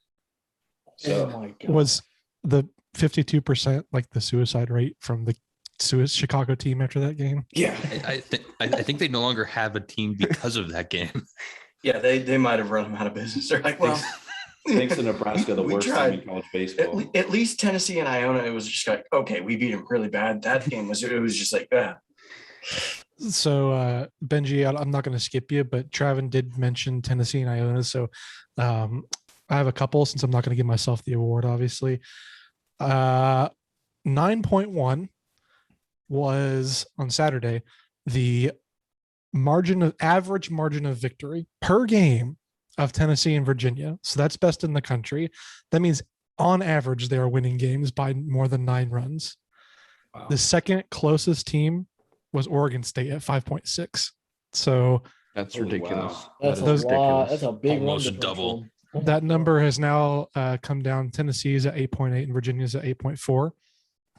So my god. Was the 52% like the suicide rate from the Chicago team after that game? yeah, I think they no longer have a team because of that game. Yeah, they might have run them out of business. They're like, well, thanks to Nebraska, the we worst tried. team in college baseball. At least Tennessee and Iona, it was just like, okay, we beat them really bad. That game was just like, So Benji, I'm not going to skip you, but Travin did mention Tennessee and Iona. So I have a couple, since I'm not going to give myself the award, obviously. 9.1 was on Saturday the average margin of victory per game of Tennessee and Virginia. So that's best in the country. That means on average they are winning games by more than 9 runs. Wow. The second closest team was Oregon State at 5.6. So That's Holy ridiculous. wow. That's That a is lot. ridiculous. That's a big Almost run double. differential. that number has now come down. Tennessee is at 8.8 and Virginia is at 8.4,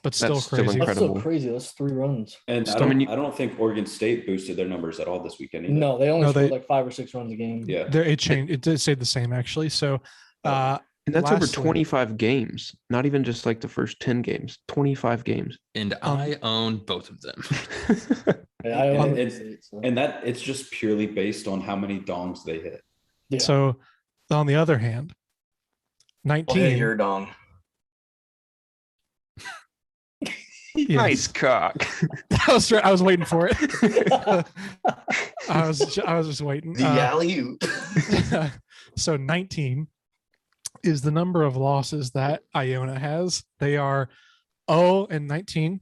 but still That's still crazy. That's still Incredible. crazy. That's 3 runs. And So, I mean, I don't think Oregon State boosted their numbers at all this weekend either. No, they only No, scored they- like 5 or 6 runs a game. Yeah. It changed. It did say the same actually. So And that's over lastly- 25 games, not even just like the first 10 games, 25 games. And I own both of them. Yeah, I And only it's- State, so. And that it's just purely based on how many dongs they hit. Yeah. So on the other hand, well, 19. hey, you're dong. Yes. Nice cock. I was waiting for it. I was just waiting. The alley-oop. So 19 is the number of losses that Iona has. They are 0-19.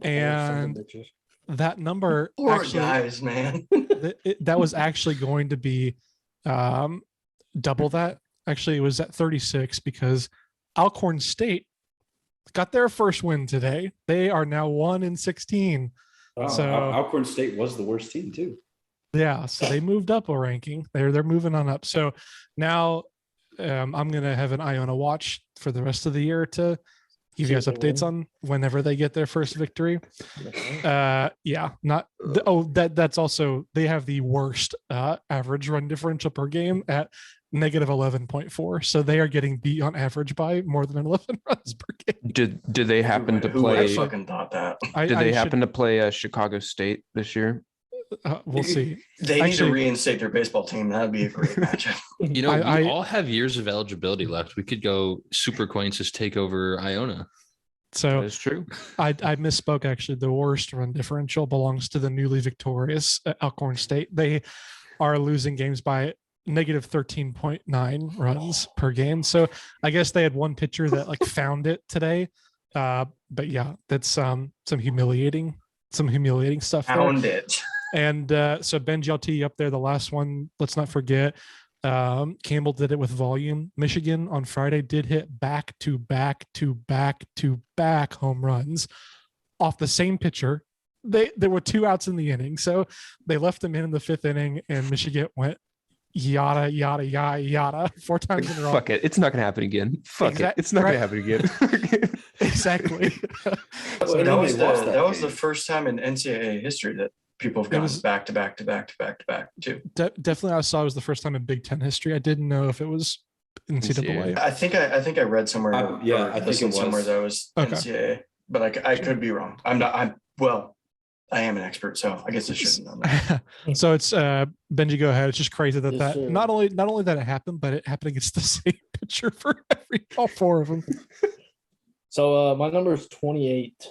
And that number Poor actually, guys, man. that was actually going to be double that. Actually, it was at 36 because Alcorn State got their first win today. They are now 1-16. Wow, So- Alcorn State was the worst team too. Yeah, so they moved up a ranking. They're moving on up. So now I'm gonna have an Iona Watch for the rest of the year to give you guys See if they updates win. on whenever they get their first victory. That's also, they have the worst average run differential per game at negative 11.4. So they are getting beat on average by more than 11 runs per game. Did they happen to Who would have play? fucking thought that? Did they happen to play Chicago State this year? We'll see. They need Actually- to reinstate their baseball team. That'd be a great matchup. You know, I we all have years of eligibility left. We could go super acquaintances take over Iona. So That is true. I misspoke. Actually, the worst run differential belongs to the newly victorious Alcorn State. They are losing games by negative 13.9 runs per game. So I guess they had one pitcher that like found it today. But yeah, that's some humiliating stuff there. Found it. And so Benji, I'll tee you up there. The last one, let's not forget. Campbell did it with volume. Michigan on Friday did hit back to back home runs off the same pitcher. There were 2 outs in the inning, so they left him in the 5th inning, and Michigan went yada yada yada yada 4 times in a row. Fuck it. It's not gonna happen again. Fuck it. It's not right. gonna happen again. Exactly. So then that was they lost that was game. the first time in NCAA history that people have gone was- back to back to back to back to back too. Definitely, I saw it was the first time in Big Ten history. I didn't know if it was NCAA. I think I read somewhere. Yeah, or I think listened it was. somewhere that was Okay. NCAA, but I could be wrong. I'm not. I am an expert, so I guess I shouldn't know that. So it's Benji, go ahead. It's just crazy that Yes, sir. not only that it happened, but it happened against the same pitcher for all 4 of them. So my number is 28.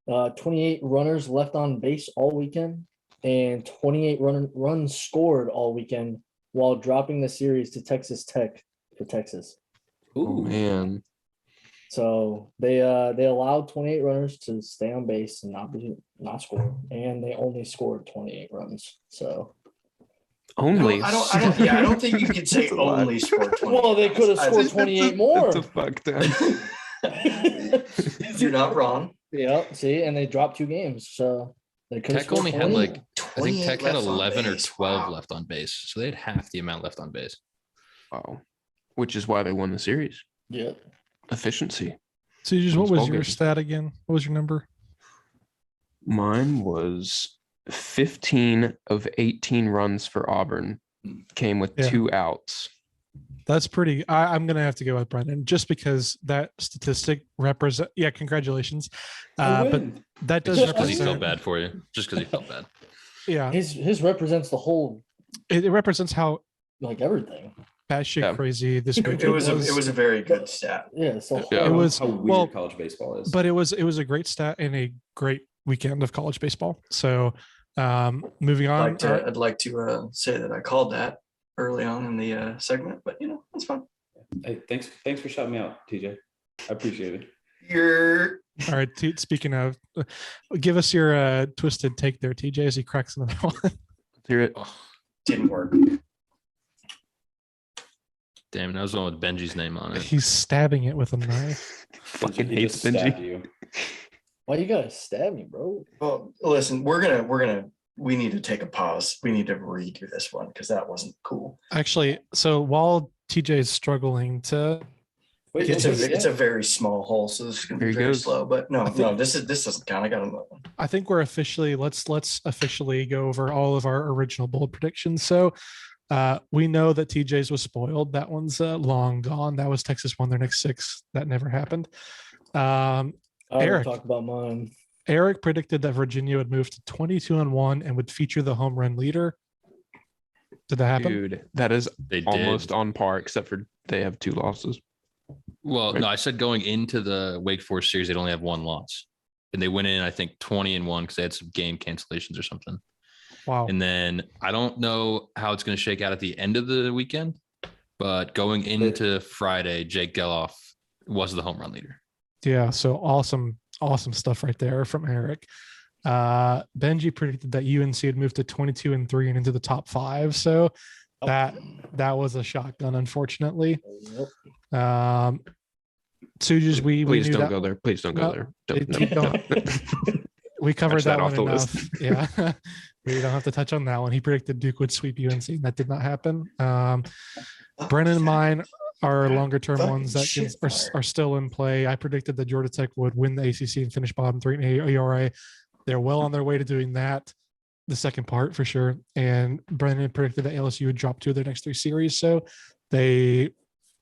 28 runners left on base all weekend, and 28 runs scored all weekend while dropping the series to Texas Tech for Texas. Oh man. So they allowed 28 runners to stay on base and not score, and they only scored 28 runs. So Only. I don't think you could say only scored 28. well, they could have scored 28 more. That's a fuck ton. You're not wrong. Yeah, see, and they dropped 2 games, so they could. Tech only had like I think Tech had left on 11 or base. 12 Wow. left on base, so they had half the amount left on base. Wow. Which is why they won the series. Yeah. Efficiency. So what was Baseball your games. stat again? What was your number? Mine was 15 of 18 runs for Auburn came with Yeah. 2 outs. That's pretty. I'm gonna have to go with Brendan just because that statistic represent. Yeah, congratulations. But that does Just because he felt represent. bad for you. Just because he felt bad. Yeah, His represents the whole, it represents how like, everything. batshit Yeah. crazy this week It was a very good stat. Yeah. So Yeah. It was how weird well, college baseball is. but it was a great stat and a great weekend of college baseball. So moving on. I'd like to say that I called that early on in the segment, but that's fine. Hey, thanks for shouting me out, TJ. I appreciate it. You're All right. Speaking of, give us your twisted take there, TJ, as he cracks another one. Let's hear it. didn't work. Damn, that was the one with Benji's name on it. He's stabbing it with a knife. Fucking He hates just stabbed Benji. you. why you gotta stab me, bro? Well, listen, we need to take a pause. We need to redo this one because that wasn't cool. Actually, so while TJ is struggling to, Wait, It's wait, a very small hole, so this is going to There be he very goes. slow. But no, this doesn't count. I got another one. I think we're officially let's officially go over all of our original bold predictions. So we know that TJ's was spoiled. That one's long gone. That was Texas won their next 6. That never happened. I Eric. already talked about mine. Eric predicted that Virginia would move to 22-1 and would feature the home run leader. Did that happen? Dude, that is They did. almost on par, except for they have 2 losses. Well, Right. no, I said going into the Wake Forest series, they'd only have 1 loss. And they went in, I think, 20-1 because they had some game cancellations or something. Wow. And then I don't know how it's going to shake out at the end of the weekend, but going into Friday, Jake Geloff was the home run leader. Yeah. So awesome stuff right there from Eric. Benji predicted that UNC had moved to 22-3 and into the top 5. So that was a shotgun, unfortunately. Yep. Suges, we Please knew don't that. go there. Please don't No, go there. We covered Scratch that that off one the enough. list. Yeah. We don't have to touch on that one. He predicted Duke would sweep UNC, and that did not happen. Brennan and mine are longer term Fucking ones that shit fire. are still in play. I predicted that Georgia Tech would win the ACC and finish bottom 3 in ERA. They're well on their way to doing that. The second part for sure. And Brennan predicted that LSU would drop 2 of their next 3 series. So they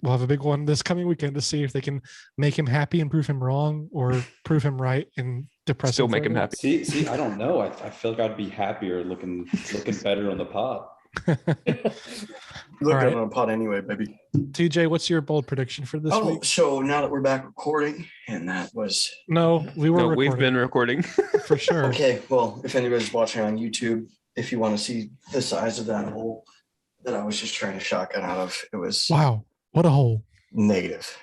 will have a big one this coming weekend to see if they can make him happy and prove him wrong, or prove him right and depress Still him make him further. happy. See, I don't know. I feel like I'd be happier looking better on the pod. You look All good right. on a pot anyway, baby. TJ, what's your bold prediction for this week? So now that we're back recording, and that was No, we were No, recording we've been recording. for sure. okay. Well, if anybody's watching on YouTube, if you want to see the size of that hole that I was just trying to shotgun out of, it was Wow, what a hole! negative.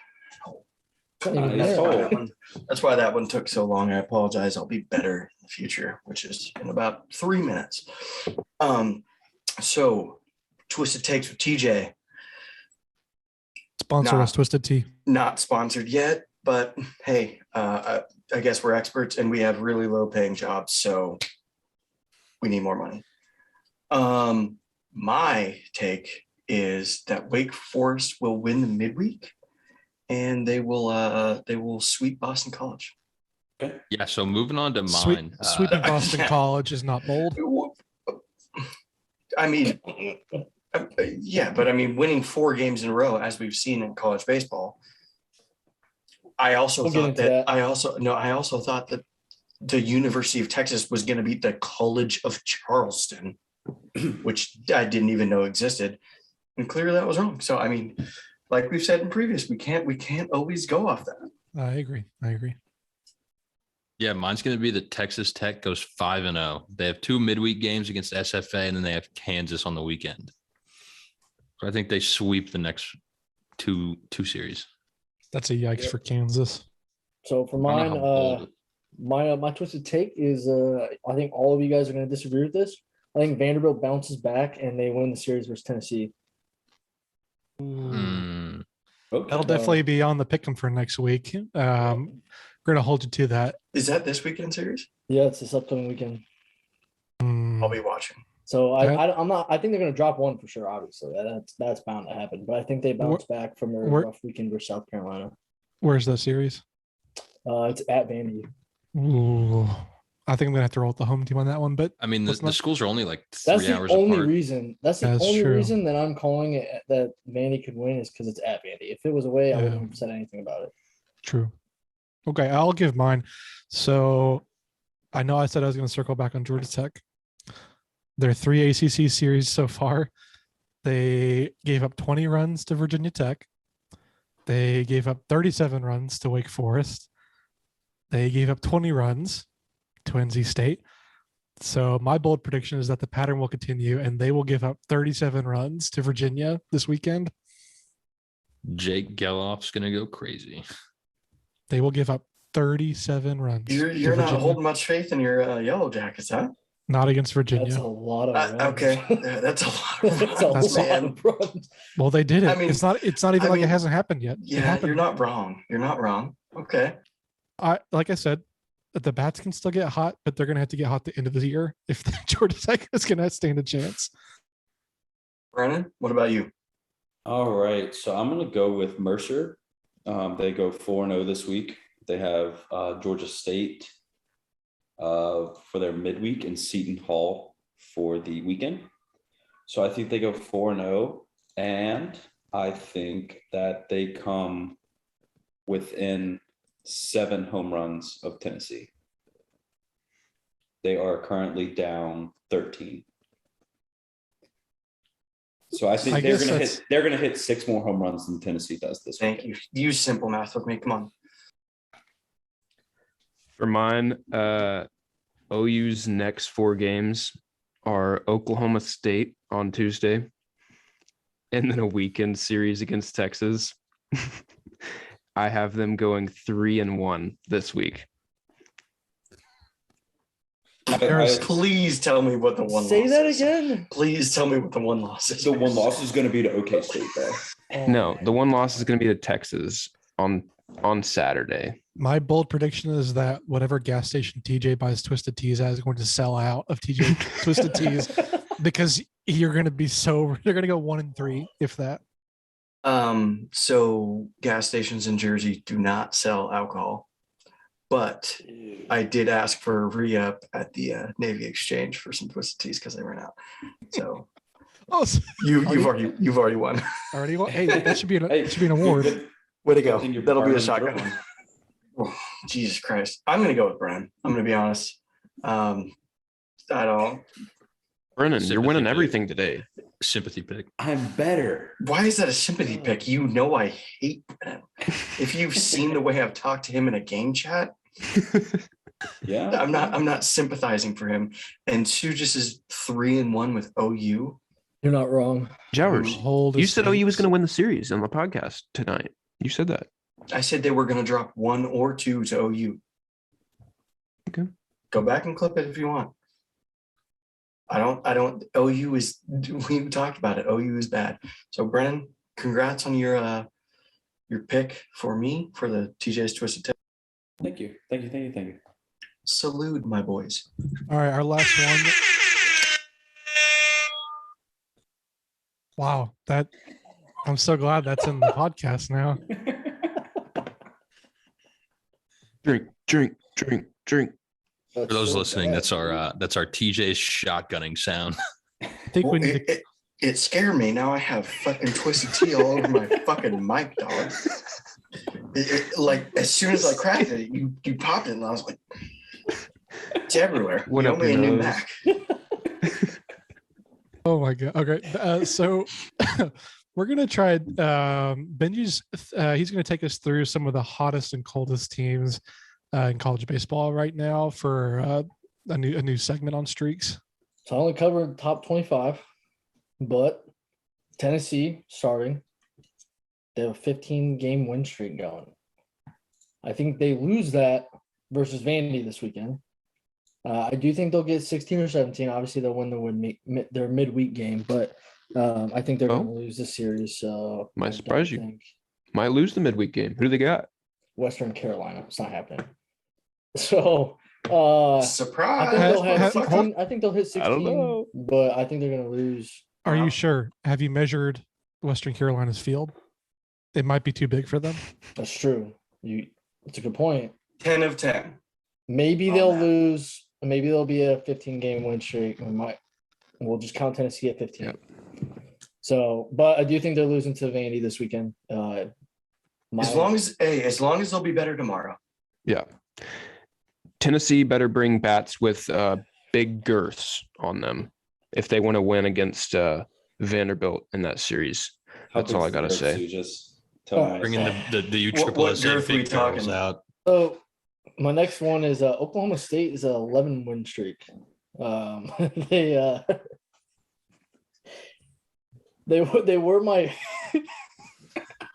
Not even Nice there. hole. That's why that one took so long. I apologize. I'll be better in the future, which is in about 3 minutes. So Twisted Takes with TJ, Sponsor Nah. us, Twisted Tea. not sponsored yet, but hey, I guess we're experts and we have really low paying jobs, so we need more money. My take is that Wake Forest will win the midweek and they will sweep Boston College. Yeah. So moving on to mine. Sweeping Boston College is not bold. I mean, yeah, but I mean, winning 4 games in a row, as we've seen in college baseball. I also We'll get thought into that, that. I also thought that the University of Texas was going to beat the College of Charleston, which I didn't even know existed. And clearly that was wrong. So, I mean, like we've said in previous, we can't always go off that. I agree. Yeah, mine's going to be the Texas Tech goes 5-0. They have 2 midweek games against SFA, and then they have Kansas on the weekend. So I think they sweep the next two series. That's a yikes for Kansas. So for mine, my twisted take is I think all of you guys are going to disagree with this. I think Vanderbilt bounces back and they win the series versus Tennessee. Okay. That'll definitely be on the pick'em for next week. We're gonna hold you to that. Is that this weekend series? Yeah, it's this upcoming weekend. I'll be watching. So I'm not. I think they're going to drop one for sure. Obviously, that's bound to happen. But I think they bounce back from their rough weekend versus South Carolina. Where's the series? It's at Vandy. Ooh, I think I'm gonna have to roll with the home team on that one. But I mean, the schools are only like 3 that's the hours only apart. reason. That's the only reason that I'm calling it that Vandy could win is because it's at Vandy. If it was away, I wouldn't have said anything about it. True. Okay, I'll give mine. So I know I said I was going to circle back on Georgia Tech. Their 3 ACC series so far, they gave up 20 runs to Virginia Tech. They gave up 37 runs to Wake Forest. They gave up 20 runs to NC State. So my bold prediction is that the pattern will continue and they will give up 37 runs to Virginia this weekend. Jake Geloff's going to go crazy. They will give up 37 runs. You're not holding much faith in your Yellow Jackets, huh? Not against Virginia. That's a lot of runs. Okay, that's a lot of runs. Well, they did it. I mean, it's not even like it hasn't happened yet. Yeah, you're not wrong. Okay. Like I said, the bats can still get hot, but they're going to have to get hot at the end of the year if the Georgia Tech is going to stand a chance. Brandon, what about you? All right, so I'm going to go with Mercer. They go 4-0 this week. They have Georgia State for their midweek and Seton Hall for the weekend. So I think they go 4-0, and I think that they come within 7 home runs of Tennessee. They are currently down 13. So I think they're gonna hit 6 more home runs than Tennessee does this week. Thank you. Use simple math with me. Come on. For mine, OU's next 4 games are Oklahoma State on Tuesday, and then a weekend series against Texas. I have them going 3-1 this week. Please tell me what the one Say loss that is. again. Please tell me what the one loss is. The one loss is going to be to OK State, though. No, the one loss is going to be to Texas on Saturday. My bold prediction is that whatever gas station TJ buys Twisted Teas at is going to sell out of TJ Twisted Teas because you're going to be you're going to go 1-3 if that. So gas stations in Jersey do not sell alcohol, but I did ask for a re-up at the Navy Exchange for some Twisted Teas because they ran out. So you've already won. Already won. Hey, that should be an award. Way to go. That'll be a shotgun. Oh, Jesus Christ. I'm going to go with Brennan. I'm going to be honest. I don't. Brennan, you're winning everything today. Sympathy pick. I'm better. Why is that a sympathy pick? You know I hate Brennan. If you've seen the way I've talked to him in a game chat, yeah, I'm not sympathizing for him. And Suges is 3-1 with OU. You're not wrong. Jowers, you said OU was going to win the series on the podcast tonight. You said that. I said they were going to drop 1 or 2 to OU. Okay. Go back and clip it if you want. I don't, OU is, we talked about it. OU is bad. So Brennan, congrats on your pick for me for the TJ's Twisted Tip. Thank you. Salute, my boys. All right, our last one. Wow, I'm so glad that's in the podcast now. Drink. For those listening, that's our TJ's shotgunning sound. I think it scared me. Now I have fucking Twisted Tea all over my fucking mic, dog. Like as soon as I cracked it, you popped it, and I was like, It's everywhere. Went up Wyoming your and New nose. Mac. Oh my god. Okay. So we're gonna try. Benji's. He's gonna take us through some of the hottest and coldest teams in college baseball right now for a new segment on streaks. So I only covered top 25, but Tennessee starting. They have a 15-game win streak going. I think they lose that versus Vandy this weekend. I do think they'll get 16 or 17. Obviously, they'll win their midweek game, but I think they're going to lose this series. So Might surprise you. Might lose the midweek game. Who do they got? Western Carolina. It's not happening. So surprise. I think they'll have 16. I think they'll hit 16. I don't know. But I think they're going to lose. Are you sure? Have you measured Western Carolina's field? It might be too big for them. That's true. It's a good point. 10 of 10. Maybe they'll lose. Maybe there'll be a 15-game win streak. We'll just count Tennessee at 15. Yep. So, but I do think they're losing to Vandy this weekend. As long as they'll be better tomorrow. Yeah. Tennessee better bring bats with big girths on them if they want to win against Vanderbilt in that series. That's all I gotta say. Bringing the USSSA big girls out. So my next one is Oklahoma State is an 11 win streak. They were my.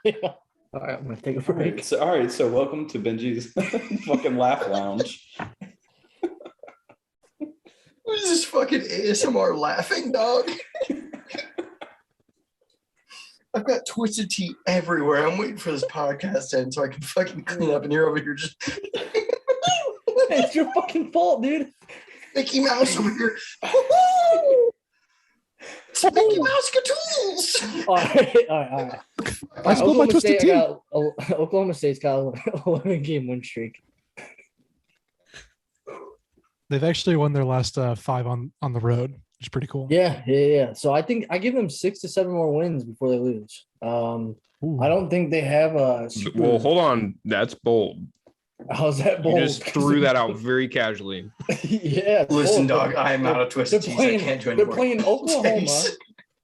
Yeah. All right, I'm gonna take a break. All right, so welcome to Benji's fucking laugh lounge. What is this fucking ASMR laughing, dog? I've got twisted tea everywhere. I'm waiting for this podcast to end so I can fucking clean up, and you're over here just. It's your fucking fault, dude. Mickey Mouse over here. It's Mickey Mouse Gatools. All right. I spilled my twisted tea. Oklahoma State's got an 11-game win streak. They've actually won their last 5 on the road, which is pretty cool. Yeah. So I think I give them 6 to 7 more wins before they lose. I don't think they have a. Well, hold on. That's bold. How's that bold? You just threw that out very casually. Yeah. Listen, dog, I am out of twisted teas. I can't do anymore. They're playing Oklahoma.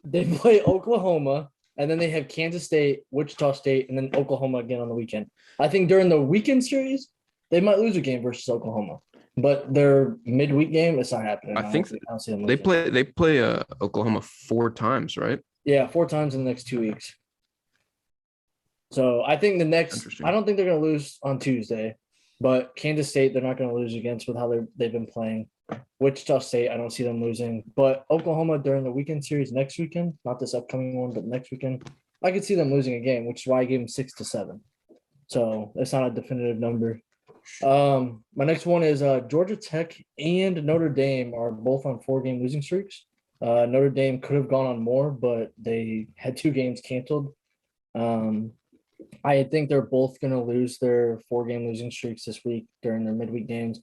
They play Oklahoma, and then they have Kansas State, Wichita State, and then Oklahoma again on the weekend. I think during the weekend series, they might lose a game versus Oklahoma, but their midweek game, it's not happening. I think don't see them they play Oklahoma 4 times, right? Yeah, 4 times in the next 2 weeks. So I think I don't think they're going to lose on Tuesday, but Kansas State, they're not going to lose against with how they've been playing. Wichita State, I don't see them losing, but Oklahoma during the weekend series next weekend, not this upcoming one, but next weekend, I could see them losing a game, which is why I gave them 6 to 7. So it's not a definitive number. My next one is Georgia Tech and Notre Dame are both on 4-game losing streaks. Notre Dame could have gone on more, but they had 2 games canceled. I think they're both going to lose their 4-game losing streaks this week during their midweek games.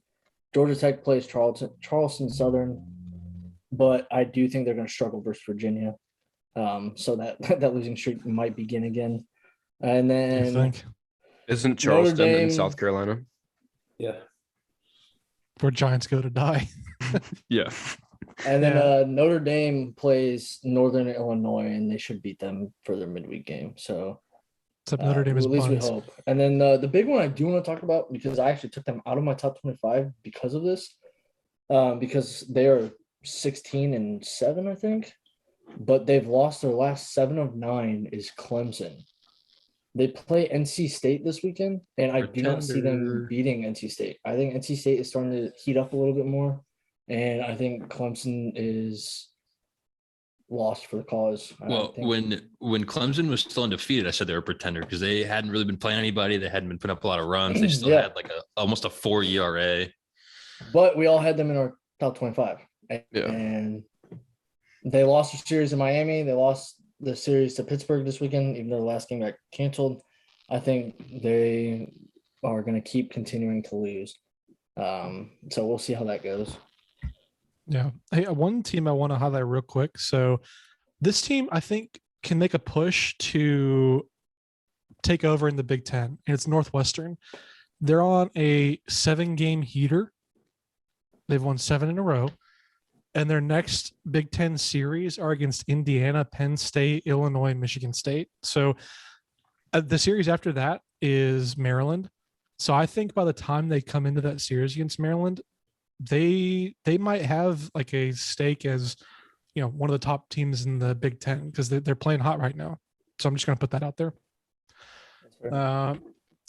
Georgia Tech plays Charleston Southern, but I do think they're going to struggle versus Virginia. So that losing streak might begin again. And then isn't Charleston in South Carolina? Yeah. Where Giants go to die. Yeah. And then Notre Dame plays Northern Illinois, and they should beat them for their midweek game. So except Notre Dame is at least buns. we hope. And then the big one I do want to talk about, because I actually took them out of my top 25 because of this, because they are 16-7, I think, but they've lost their last 7 of 9 is Clemson. They play NC State this weekend, and I do not see them beating NC State. I think NC State is starting to heat up a little bit more, and I think Clemson is lost for the cause. Well, when Clemson was still undefeated, I said they were a pretender because they hadn't really been playing anybody. They hadn't been putting up a lot of runs. They still had like almost a 4 ERA. But we all had them in our top 25. And they lost the series in Miami. They lost the series to Pittsburgh this weekend, even though the last game got canceled. I think they are going to keep continuing to lose. So we'll see how that goes. Yeah. Hey, one team I want to highlight real quick. So this team, I think, can make a push to take over in the Big Ten, and it's Northwestern. They're on a 7-game heater. They've won 7 in a row. And their next Big Ten series are against Indiana, Penn State, Illinois, and Michigan State. So the series after that is Maryland. So I think by the time they come into that series against Maryland, they might have like a stake as, you know, one of the top teams in the Big Ten because they're playing hot right now. So I'm just going to put that out there.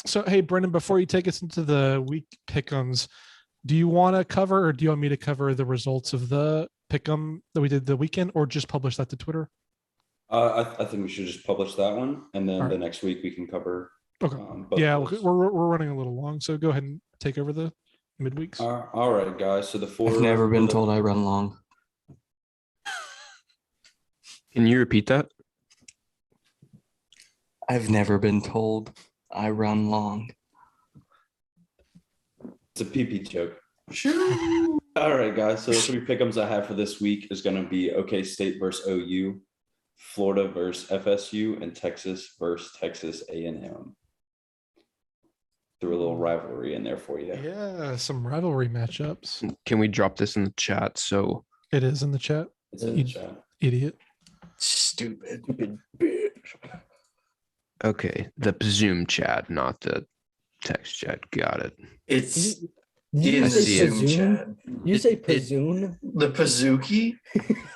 So, hey, Brendan, before you take us into the week pick'ems, do you want to cover or do you want me to cover the results of the pick'em that we did the weekend or just publish that to Twitter? I think we should just publish that one. And then the next week we can cover. Okay. Yeah, we're running a little long. So go ahead and take over the midweeks. All right, guys. So I've never been told I run long. Can you repeat that? I've never been told I run long. It's a PP joke. Sure. All right, guys. So the 3 pick'ems I have for this week is going to be OK State versus OU, Florida versus FSU, and Texas versus Texas A&M. Threw a little rivalry in there for you. Yeah, some rivalry matchups. Can we drop this in the chat? So it is in the chat. It's in the chat. Idiot. Stupid. okay, the Zoom chat, not the text chat. Got it. It's Did you in the say Zoom chat. You say Pazoon? The Pazookie?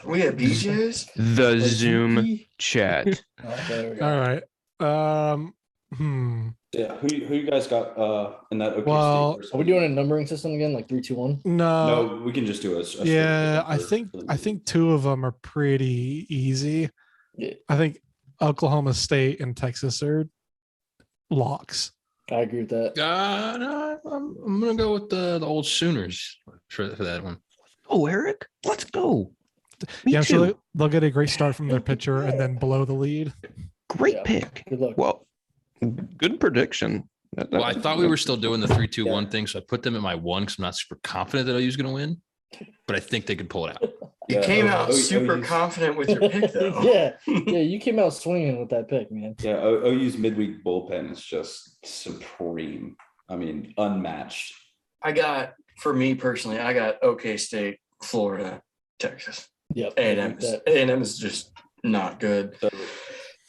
We have BJ's? The Zoom chat. Okay, we go. All right. Yeah. Who you guys got in that OK Well, State versus Are we doing a numbering system again, like 3, 2, 1? No, we can just do a Yeah, straight I think 2 of them are pretty easy. Yeah. I think Oklahoma State and Texas are locks. I agree with that. No, I'm gonna go with the old Sooners for that one. Oh, Eric, let's go. Yeah, I'm sure they'll get a great start from their pitcher and then blow the lead. Great Yeah. pick. Good luck. Well, good prediction. Well, I thought we were still doing the 3-2-1 thing, so I put them at my 1 because I'm not super confident that OU's going to win, but I think they could pull it out. You came out super confident with your pick, though. yeah, you came out swinging with that pick, man. Yeah, OU's midweek bullpen is just supreme. I mean, unmatched. For me personally, I got OK State, Florida, Texas. Yep. A&M is just not good. So,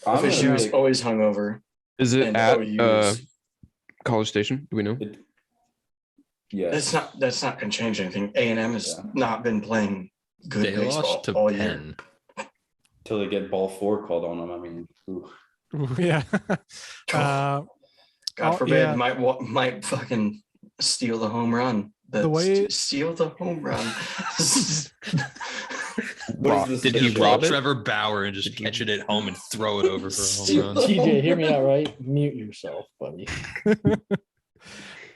FSU is always hungover. Is it and at OU is- College Station? Do we know? Yeah. That's not going to change anything. A&M has not been playing good They baseball lost to all year. Penn. Until they get ball 4 called on them. I mean, ooh. Yeah. God forbid, might fucking steal the home run. Steal the home run. Did he Pull rob it? Trevor Bauer and just catch it at home and throw it over for a home run? TJ, hear me out, right? Mute yourself, buddy.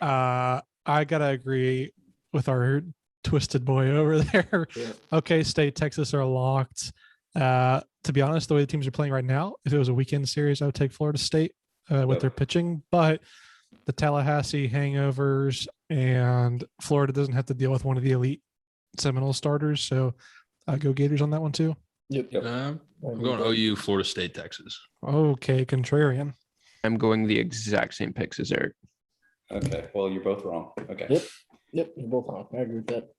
I gotta agree with our twisted boy over there. Yeah. Okay, State, Texas are locked. To be honest, the way the teams are playing right now, if it was a weekend series, I would take Florida State with their pitching. But the Tallahassee hangovers and Florida doesn't have to deal with one of the elite Seminole starters, so go Gators on that one too. Yep. I'm going OU, Florida State, Texas. Okay, contrarian. I'm going the exact same picks as Eric. Okay. Well, you're both wrong. Okay. Yep, you're both wrong. I agree with that.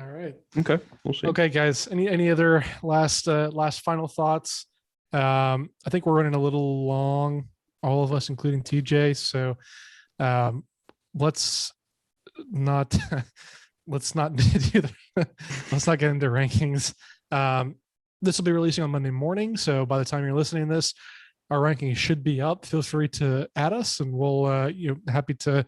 All right. Okay, we'll see. Okay, guys. Any other last final thoughts? I think we're running a little long, all of us, including TJ. So let's not do let's not get into rankings. This will be releasing on Monday morning. So by the time you're listening to this, our rankings should be up. Feel free to add us, and we'll happy to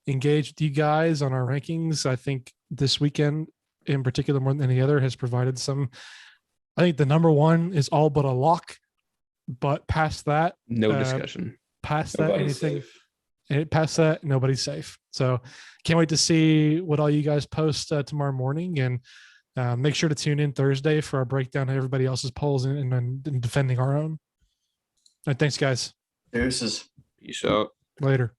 engage with you guys on our rankings. I think this weekend in particular, more than any other, has provided some. I think the number 1 is all but a lock, but past that, No discussion. Past Nobody's that, anything safe. past that, nobody's safe. So can't wait to see what all you guys post tomorrow morning, and make sure to tune in Thursday for our breakdown of everybody else's polls and defending our own. All right, thanks, guys. Deuces. Peace out. Later.